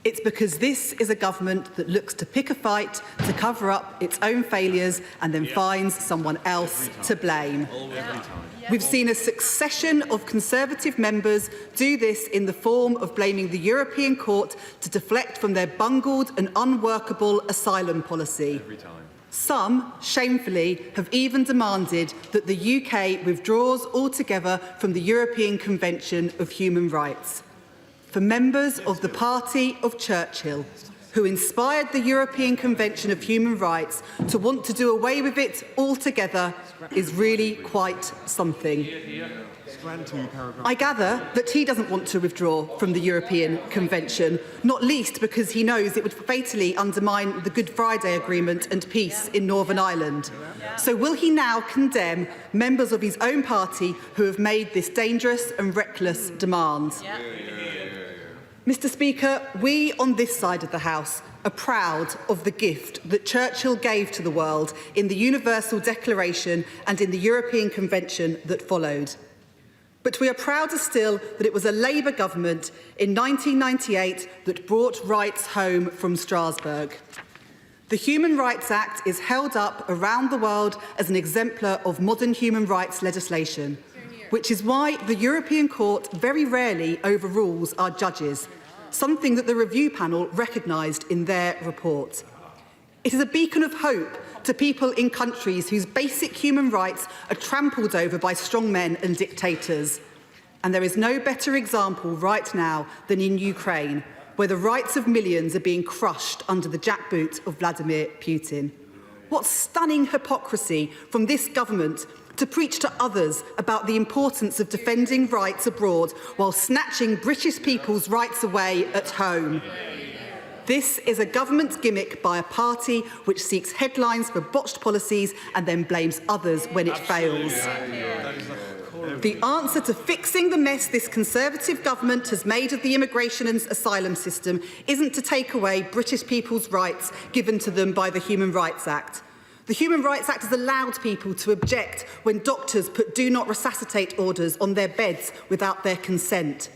S5: It's because this is a government that looks to pick a fight to cover up its own failures and then finds someone else to blame. We've seen a succession of Conservative members do this in the form of blaming the European Court to deflect from their bungled and unworkable asylum policy. Some, shamefully, have even demanded that the UK withdraws altogether from the European Convention of Human Rights. For members of the party of Churchill, who inspired the European Convention of Human Rights to want to do away with it altogether, is really quite something. I gather that he doesn't want to withdraw from the European Convention, not least because he knows it would fatally undermine the Good Friday Agreement and peace in Northern Ireland. So will he now condemn members of his own party who have made this dangerous and reckless demand? Mr. Speaker, we on this side of the House are proud of the gift that Churchill gave to the world in the Universal Declaration and in the European Convention that followed. But we are prouder still that it was a Labour government in 1998 that brought rights home from Strasbourg. The Human Rights Act is held up around the world as an exemplar of modern human rights legislation, which is why the European Court very rarely overrules our judges, something that the review panel recognised in their report. It is a beacon of hope to people in countries whose basic human rights are trampled over by strongmen and dictators. And there is no better example right now than in Ukraine, where the rights of millions are being crushed under the jackboot of Vladimir Putin. What stunning hypocrisy from this government to preach to others about the importance of defending rights abroad while snatching British people's rights away at home. This is a government gimmick by a party which seeks headlines for botched policies and then blames others when it fails. The answer to fixing the mess this Conservative government has made of the immigration and asylum system isn't to take away British people's rights given to them by the Human Rights Act. The Human Rights Act has allowed people to object when doctors put do not resuscitate orders on their beds without their consent.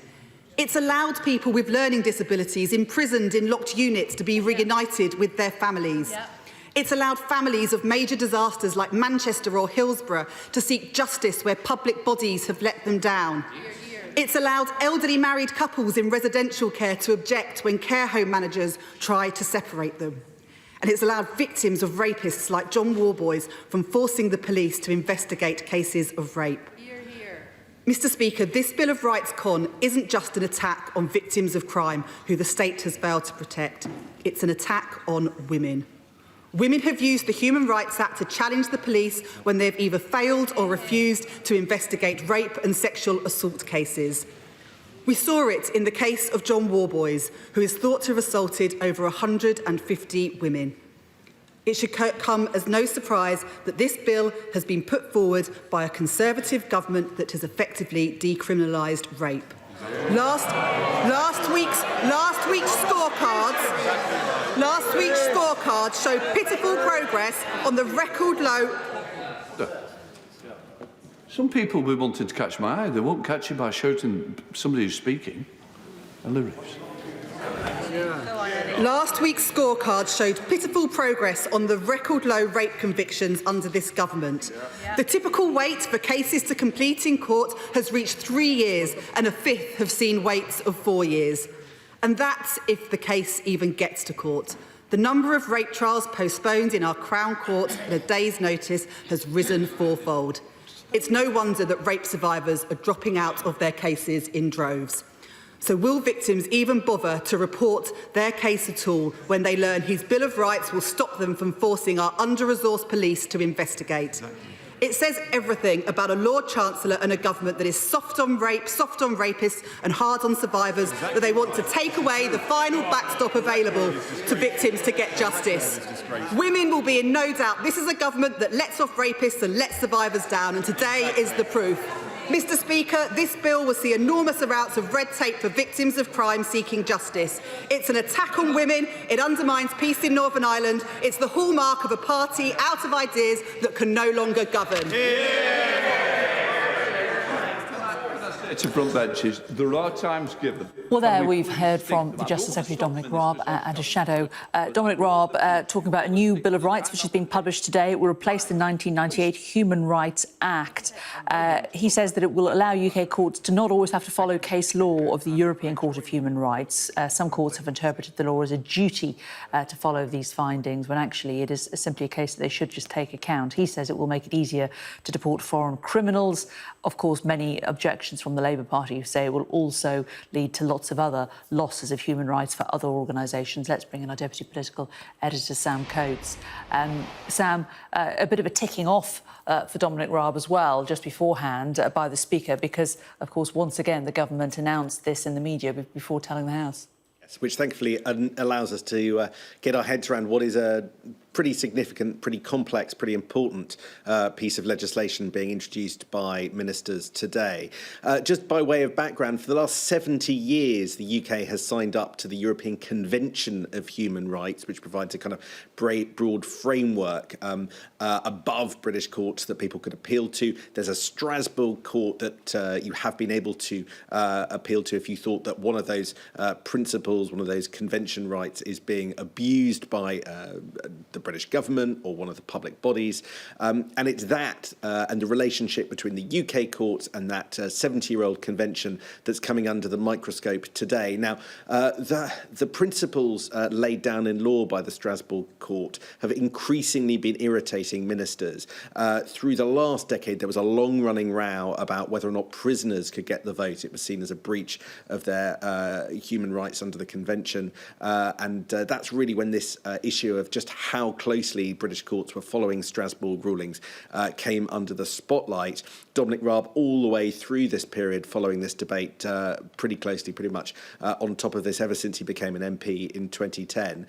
S5: It's allowed people with learning disabilities imprisoned in locked units to be reunited with their families. It's allowed families of major disasters like Manchester or Hillsborough to seek justice where public bodies have let them down. It's allowed elderly married couples in residential care to object when care home managers try to separate them. And it's allowed victims of rapists like John Warboys from forcing the police to investigate cases of rape. Mr. Speaker, this Bill of Rights con isn't just an attack on victims of crime who the state has failed to protect. It's an attack on women. Women have used the Human Rights Act to challenge the police when they've either failed or refused to investigate rape and sexual assault cases. We saw it in the case of John Warboys, who is thought to have assaulted over 150 women. It should come as no surprise that this bill has been put forward by a Conservative government that has effectively decriminalised rape. Last week's scorecards show pitiful progress on the record low.
S9: Some people will be wanting to catch my eye. They won't catch you by shouting somebody who's speaking. And lyrics.
S5: Last week's scorecard showed pitiful progress on the record-low rape convictions under this government. The typical wait for cases to complete in court has reached 3 years, and a fifth have seen waits of 4 years. And that's if the case even gets to court. The number of rape trials postponed in our Crown Court at a day's notice has risen fourfold. It's no wonder that rape survivors are dropping out of their cases in droves. So will victims even bother to report their case at all when they learn his Bill of Rights will stop them from forcing our under-resourced police to investigate? It says everything about a Lord Chancellor and a government that is soft on rape, soft on rapists and hard on survivors, that they want to take away the final backstop available to victims to get justice. Women will be in no doubt this is a government that lets off rapists and lets survivors down, and today is the proof. Mr. Speaker, this bill will see enormous amounts of red tape for victims of crime seeking justice. It's an attack on women, it undermines peace in Northern Ireland, it's the hallmark of a party out of ideas that can no longer govern.
S9: To front benches, there are times given.
S2: Well, there we've heard from the Justice Secretary Dominic Raab and a shadow. Dominic Raab talking about a new Bill of Rights which has been published today. It will replace the 1998 Human Rights Act. He says that it will allow UK courts to not always have to follow case law of the European Court of Human Rights. Some courts have interpreted the law as a duty to follow these findings, when actually it is simply a case that they should just take account. He says it will make it easier to deport foreign criminals. Of course, many objections from the Labour Party who say it will also lead to lots of other losses of human rights for other organisations. Let's bring in our Deputy Political Editor, Sam Coates. Sam, a bit of a ticking off for Dominic Raab as well, just beforehand, by the Speaker, because, of course, once again, the government announced this in the media before telling the House.
S3: Yes, which thankfully allows us to get our heads around what is a pretty significant, pretty complex, pretty important piece of legislation being introduced by ministers today. Just by way of background, for the last 70 years, the UK has signed up to the European Convention of Human Rights, which provides a kind of broad framework above British courts that people could appeal to. There's a Strasbourg court that you have been able to appeal to if you thought that one of those principles, one of those convention rights is being abused by the British government or one of the public bodies. And it's that and the relationship between the UK courts and that 70-year-old convention that's coming under the microscope today. Now, the principles laid down in law by the Strasbourg court have increasingly been irritating ministers. Through the last decade, there was a long-running row about whether or not prisoners could get the vote. It was seen as a breach of their human rights under the convention. And that's really when this issue of just how closely British courts were following Strasbourg rulings came under the spotlight. Dominic Raab, all the way through this period following this debate, pretty closely, pretty much on top of this ever since he became an MP in 2010.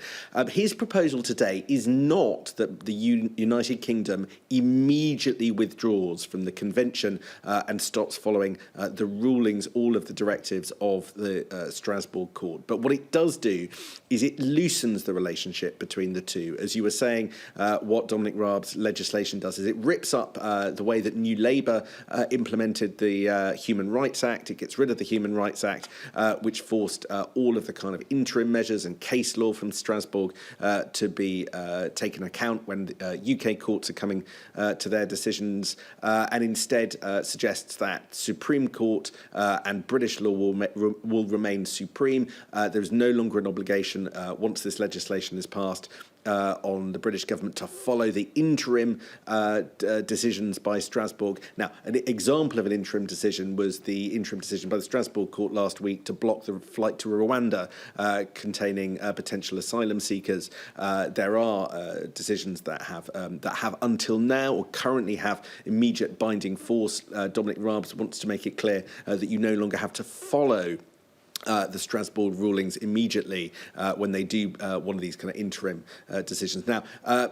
S3: His proposal today is not that the United Kingdom immediately withdraws from the convention and stops following the rulings, all of the directives of the Strasbourg court. But what it does do is it loosens the relationship between the two. As you were were saying, what Dominic Raab's legislation does is it rips up the way that New Labour implemented the Human Rights Act. It gets rid of the Human Rights Act, which forced all of the kind of interim measures and case law from Strasbourg to be taken account when UK courts are coming to their decisions, and instead suggests that Supreme Court and British law will remain supreme. There is no longer an obligation, once this legislation is passed, on the British government to follow the interim decisions by Strasbourg. Now, an example of an interim decision was the interim decision by the Strasbourg court last week to block the flight to Rwanda containing potential asylum seekers. There are decisions that have until now or currently have immediate binding force. Dominic Raab wants to make it clear that you no longer have to follow the Strasbourg rulings immediately when they do one of these kind of interim decisions. Now,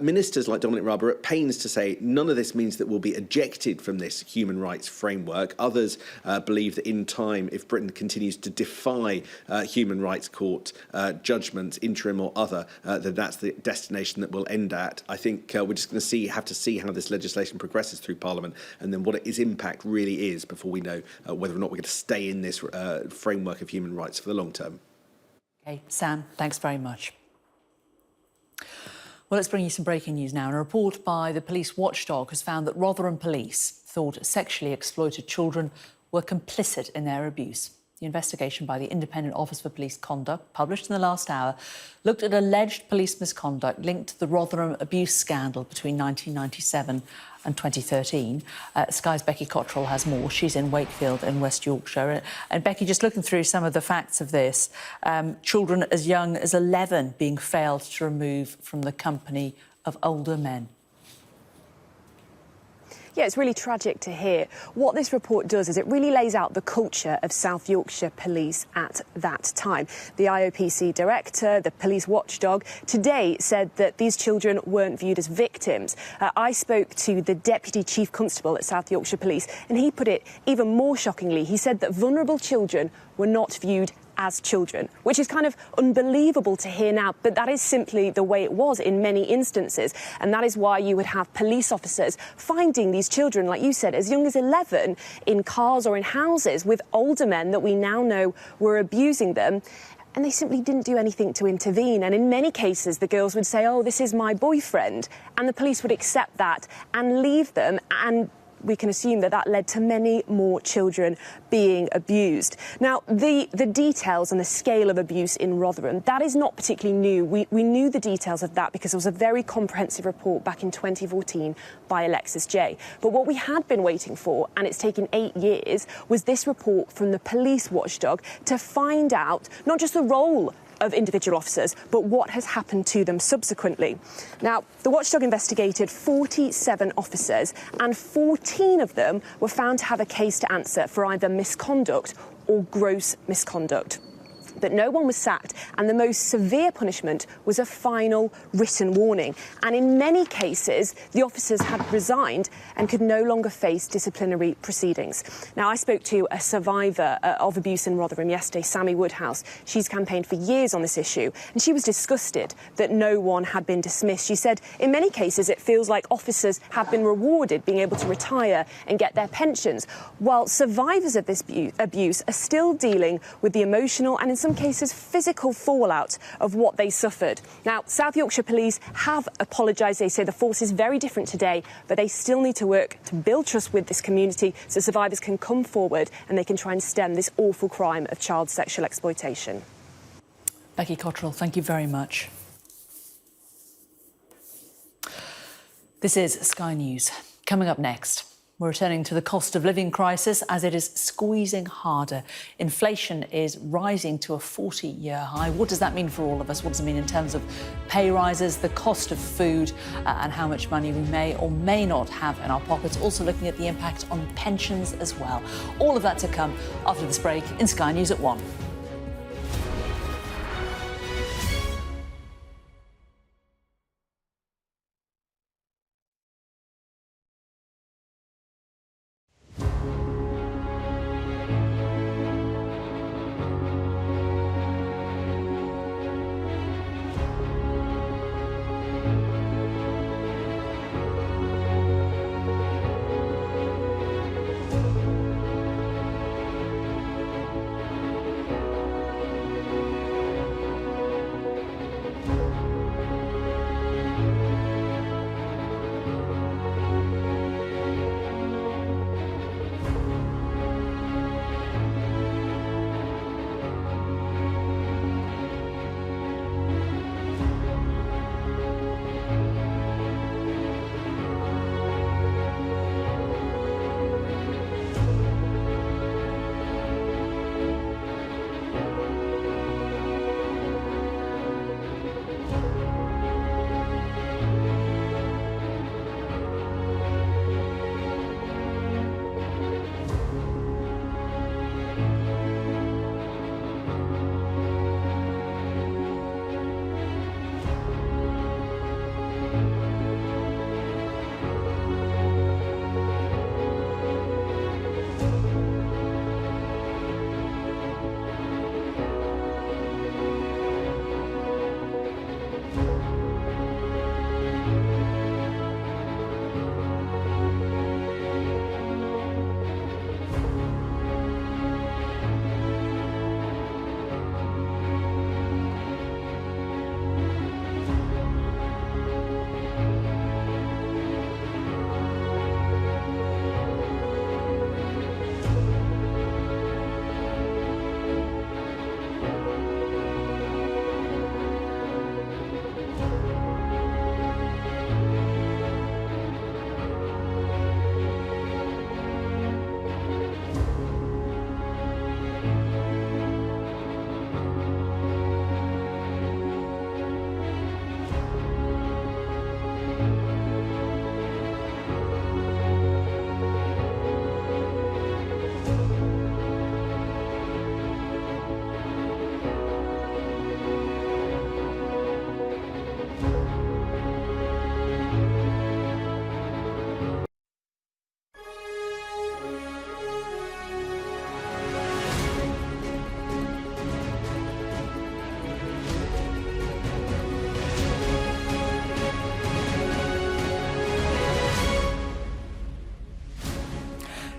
S3: ministers like Dominic Raab are at pains to say none of this means that we'll be ejected from this human rights framework. Others believe that in time, if Britain continues to defy human rights court judgments, interim or other, then that's the destination that we'll end at. I think we're just going to have to see how this legislation progresses through Parliament and then what its impact really is before we know whether or not we're going to stay in this framework of human rights for the long term.
S2: OK, Sam, thanks very much. Well, let's bring you some breaking news now. A report by the police watchdog has found that Rotherham police thought sexually exploited children were complicit in their abuse. The investigation by the Independent Office for Police Conduct, published in the last hour, looked at alleged police misconduct linked to the Rotherham abuse scandal between 1997 and 2013. Sky's Becky Cottrell has more. She's in Wakefield in West Yorkshire. And Becky, just looking through some of the facts of this, children as young as 11 being failed to remove from the company of older men.
S7: Yeah, it's really tragic to hear. What this report does is it really lays out the culture of South Yorkshire Police at that time. The IOPC director, the police watchdog, today said that these children weren't viewed as victims. I spoke to the Deputy Chief Constable at South Yorkshire Police, and he put it even more shockingly. He said that vulnerable children were not viewed as children, which is kind of unbelievable to hear now, but that is simply the way it was in many instances. And that is why you would have police officers finding these children, like you said, as young as 11 in cars or in houses with older men that we now know were abusing them. And they simply didn't do anything to intervene. And in many cases, the girls would say, oh, this is my boyfriend. And the police would accept that and leave them. And we can assume that that led to many more children being abused. Now, the details and the scale of abuse in Rotherham, that is not particularly new. We knew the details of that because there was a very comprehensive report back in 2014 by Alexis J. But what we had been waiting for, and it's taken 8 years, was this report from the police watchdog to find out not just the role of individual officers, but what has happened to them subsequently. Now, the watchdog investigated 47 officers, and 14 of them were found to have a case to answer for either misconduct or gross misconduct. But no one was sacked, and the most severe punishment was a final written warning. And in many cases, the officers had resigned and could no longer face disciplinary proceedings. Now, I spoke to a survivor of abuse in Rotherham yesterday, Sammy Woodhouse. She's campaigned for years on this issue, and she was disgusted that no one had been dismissed. She said, in many cases, it feels like officers have been rewarded being able to retire and get their pensions, while survivors of this abuse are still dealing with the emotional and in some cases physical fallout of what they suffered. Now, South Yorkshire Police have apologised. They say the force is very different today, but they still need to work to build trust with this community so survivors can come forward and they can try and stem this awful crime of child sexual exploitation.
S2: Becky Cottrell, thank you very much. This is Sky News. Coming up next, we're returning to the cost of living crisis as it is squeezing harder. Inflation is rising to a 40-year high. What does that mean for all of us? What does it mean in terms of pay rises, the cost of food, and how much money we may or may not have in our pockets? Also looking at the impact on pensions as well. All of that to come after this break in Sky News at 1.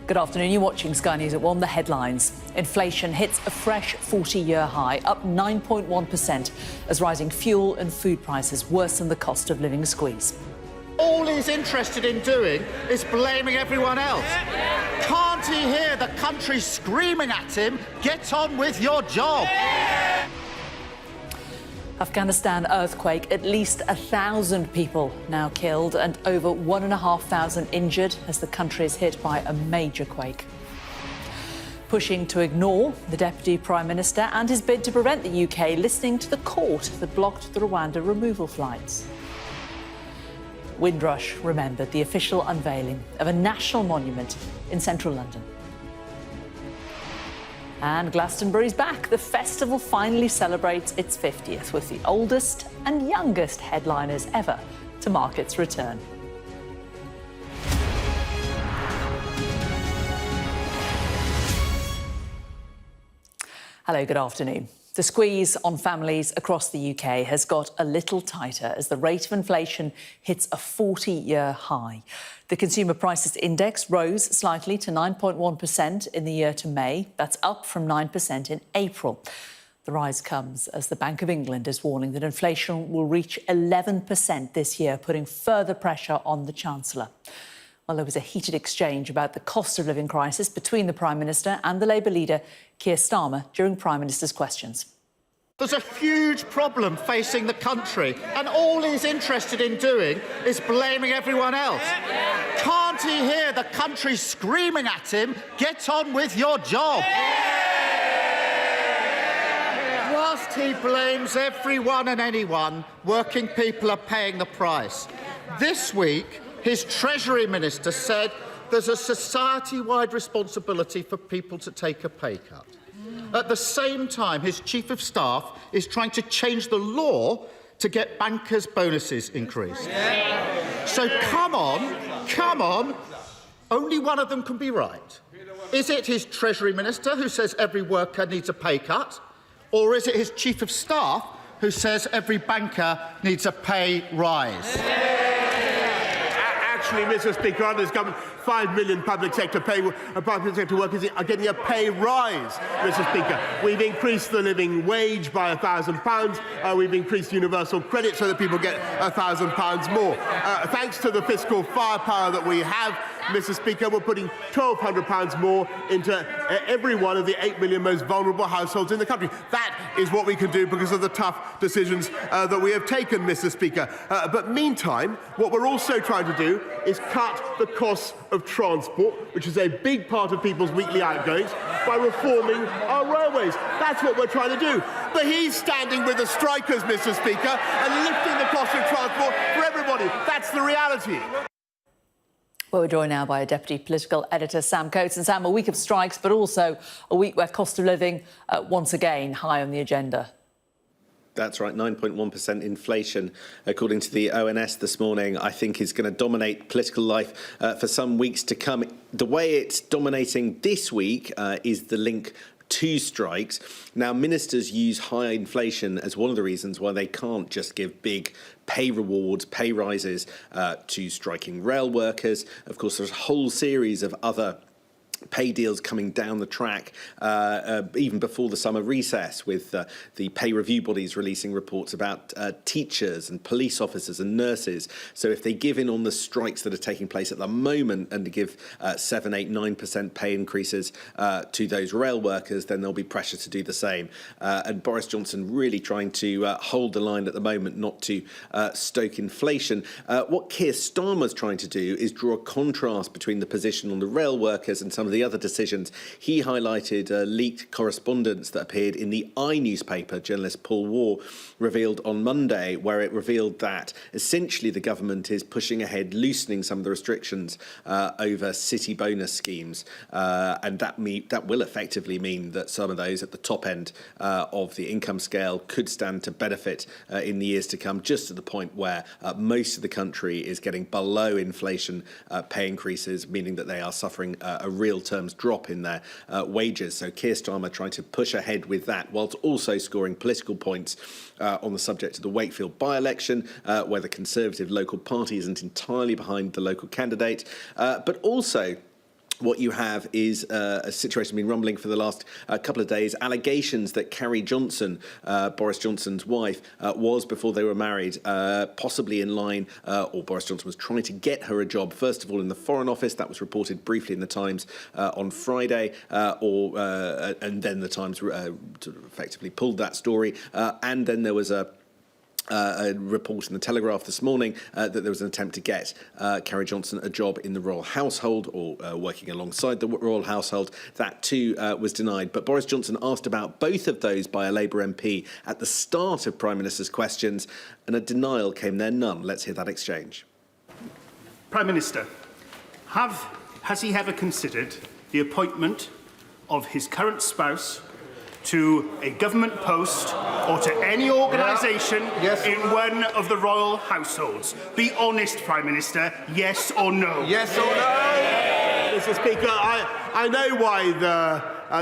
S2: Good afternoon. You're watching Sky News at 1. The headlines. Inflation hits a fresh 40-year high, up 9.1%, as rising fuel and food prices worsen the cost of living squeeze.
S8: All he's interested in doing is blaming everyone else. Can't he hear the country screaming at him, get on with your job?
S2: Afghanistan earthquake, at least 1,000 people now killed and over 1,500 injured as the country is hit by a major quake. Pushing to ignore the Deputy Prime Minister and his bid to prevent the UK listening to the court that blocked the Rwanda removal flights. Windrush remembered the official unveiling of a national monument in central London. And Glastonbury's back. The festival finally celebrates its 50th with the oldest and youngest headliners ever to mark its return. Hello, good afternoon. The squeeze on families across the UK has got a little tighter as the rate of inflation hits a 40-year high. The Consumer Prices Index rose slightly to 9.1% in the year to May. That's up from 9% in April. The rise comes as the Bank of England is warning that inflation will reach 11% this year, putting further pressure on the Chancellor. Well, there was a heated exchange about the cost of living crisis between the Prime Minister and the Labour leader, Keir Starmer, during Prime Minister's questions.
S8: There's a huge problem facing the country, and all he's interested in doing is blaming everyone else. Can't he hear the country screaming at him, get on with your job? Whilst he blames everyone and anyone, working people are paying the price. This week, his Treasury Minister said there's a society-wide responsibility for people to take a pay cut. At the same time, his Chief of Staff is trying to change the law to get bankers' bonuses increased. So come on, only one of them can be right. Is it his Treasury Minister who says every worker needs a pay cut? Or is it his Chief of Staff who says every banker needs a pay rise?
S6: Actually, Mr. Speaker, under this government, 5 million public sector workers are getting a pay rise, Mr. Speaker. We've increased the living wage by £1,000. We've increased universal credit so that people get £1,000 more. Thanks to the fiscal firepower that we have, Mr. Speaker, we're putting £1,200 more into every one of the 8 million most vulnerable households in the country. That is what we can do because of the tough decisions that we have taken, Mr. Speaker. But meantime, what we're also trying to do is cut the costs of transport, which is a big part of people's weekly outgoings, by reforming our railways. That's what we're trying to do. But he's standing with the strikers, Mr. Speaker, and lifting the cost of transport for everybody. That's the reality.
S2: Well, we're joined now by a Deputy Political Editor, Sam Coates. And Sam, a week of strikes, but also a week where cost of living once again high on the agenda.
S3: That's right, 9.1% inflation, according to the ONS this morning, I think is going to dominate political life for some weeks to come. The way it's dominating this week is the link to strikes. Now, ministers use high inflation as one of the reasons why they can't just give big pay rewards, pay rises to striking rail workers. Of course, there's a whole series of other pay deals coming down the track even before the summer recess, with the pay review bodies releasing reports about teachers and police officers and nurses. So if they give in on the strikes that are taking place at the moment and to give 7, 8, 9% pay increases to those rail workers, then there'll be pressure to do the same. And Boris Johnson really trying to hold the line at the moment not to stoke inflation. What Keir Starmer's trying to do is draw a contrast between the position on the rail workers and some of the other decisions. He highlighted leaked correspondence that appeared in the newspaper, journalist Paul Waugh revealed on Monday, where it revealed that essentially the government is pushing ahead, loosening some of the restrictions over city bonus schemes. And that will effectively mean that some of those at the top end of the income scale could stand to benefit in the years to come, just to the point where most of the country is getting below inflation pay increases, meaning that they are suffering a real terms drop in their wages. So Keir Starmer trying to push ahead with that, whilst also scoring political points on the subject of the Wakefield by-election, where the Conservative local party isn't entirely behind the local candidate, but also what you have is a situation been rumbling for the last couple of days. Allegations that Carrie Johnson, Boris Johnson's wife, was, before they were married, possibly in line, or Boris Johnson was trying to get her a job, first of all in the Foreign Office. That was reported briefly in the Times on Friday, and then the Times sort of effectively pulled that story. And then there was a report in the Telegraph this morning that there was an attempt to get Carrie Johnson a job in the royal household, or working alongside the royal household. That too was denied. But Boris Johnson asked about both of those by a Labour MP at the start of Prime Minister's questions, and a denial came there none. Let's hear that exchange.
S10: Prime Minister, has he ever considered the appointment of his current spouse to a government post or to any organisation in one of the royal households? Be honest, Prime Minister, yes or no?
S21: Yes or no?
S6: Mr. Speaker, I know why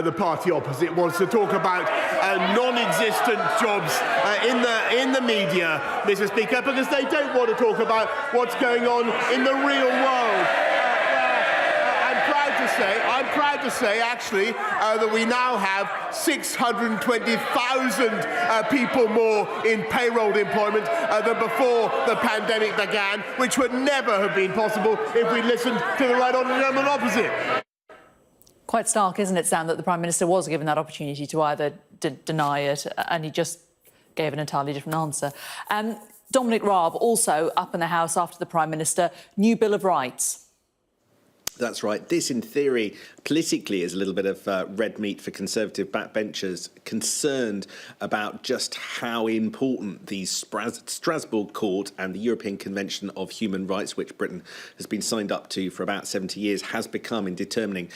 S6: the party opposite wants to talk about non-existent jobs in the media, Mr. Speaker, because they don't want to talk about what's going on in the real world. I'm proud to say, actually, that we now have 620,000 people more in payroll employment than before the pandemic began, which would never have been possible if we listened to the right honourable gentleman opposite.
S2: Quite stark, isn't it, Sam, that the Prime Minister was given that opportunity to either deny it, and he just gave an entirely different answer. Dominic Raab also up in the House after the Prime Minister. New Bill of Rights.
S3: That's right. This, in theory, politically is a little bit of red meat for Conservative backbenchers concerned about just how important the Strasbourg Court and the European Convention of Human Rights, which Britain has been signed up to for about 70 years, has become in determining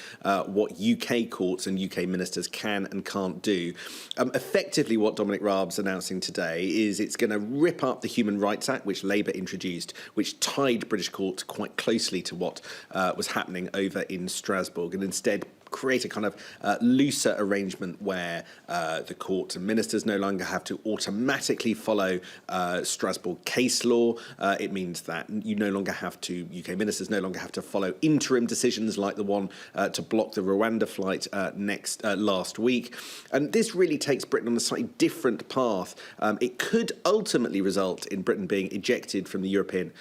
S3: what UK courts and UK ministers can and can't do. Effectively, what Dominic Raab's announcing today is it's going to rip up the Human Rights Act, which Labour introduced, which tied British courts quite closely to what was happening over in Strasbourg, and instead create a kind of looser arrangement where the courts and ministers no longer have to automatically follow Strasbourg case law. It means that you no longer have to, UK ministers no longer have to follow interim decisions like the one to block the Rwanda flight last week. And this really takes Britain on a slightly different path. It could ultimately result in Britain being ejected from the European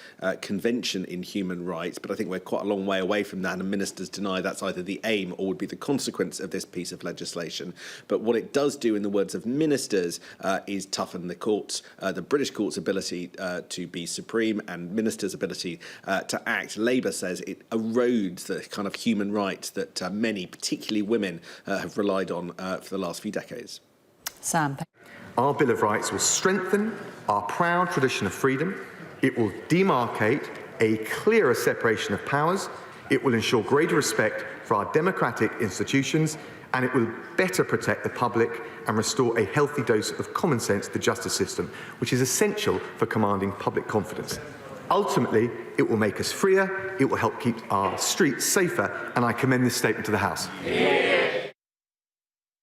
S3: Convention in Human Rights, but I think we're quite a long way away from that, and ministers deny that's either the aim or would be the consequence of this piece of legislation. But what it does do, in the words of ministers, is toughen the courts, the British court's ability to be supreme, and ministers' ability to act. Labour says it erodes the kind of human rights that many, particularly women, have relied on for the last few decades.
S2: Sam.
S4: Our Bill of Rights will strengthen our proud tradition of freedom. It will demarcate a clearer separation of powers. It will ensure greater respect for our democratic institutions, and it will better protect the public and restore a healthy dose of common sense to the justice system, which is essential for commanding public confidence. Ultimately, it will make us freer, it will help keep our streets safer, and I commend this statement to the House.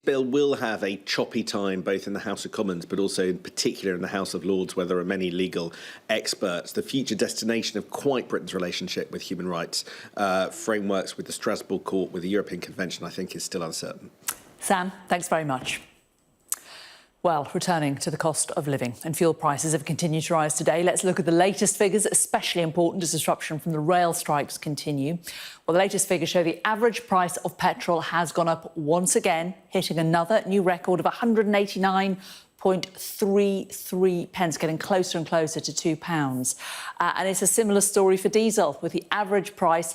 S3: Bill will have a choppy time both in the House of Commons but also in particular in the House of Lords, where there are many legal experts. The future destination of quite Britain's relationship with human rights frameworks, with the Strasbourg Court, with the European Convention, I think is still uncertain.
S2: Sam, thanks very much. Well, returning to the cost of living, and fuel prices have continued to rise today. Let's look at the latest figures, especially important as disruption from the rail strikes continue. Well, the latest figures show the average price of petrol has gone up once again, hitting another new record of 189.33 pence, getting closer and closer to £2. And it's a similar story for diesel, with the average price hitting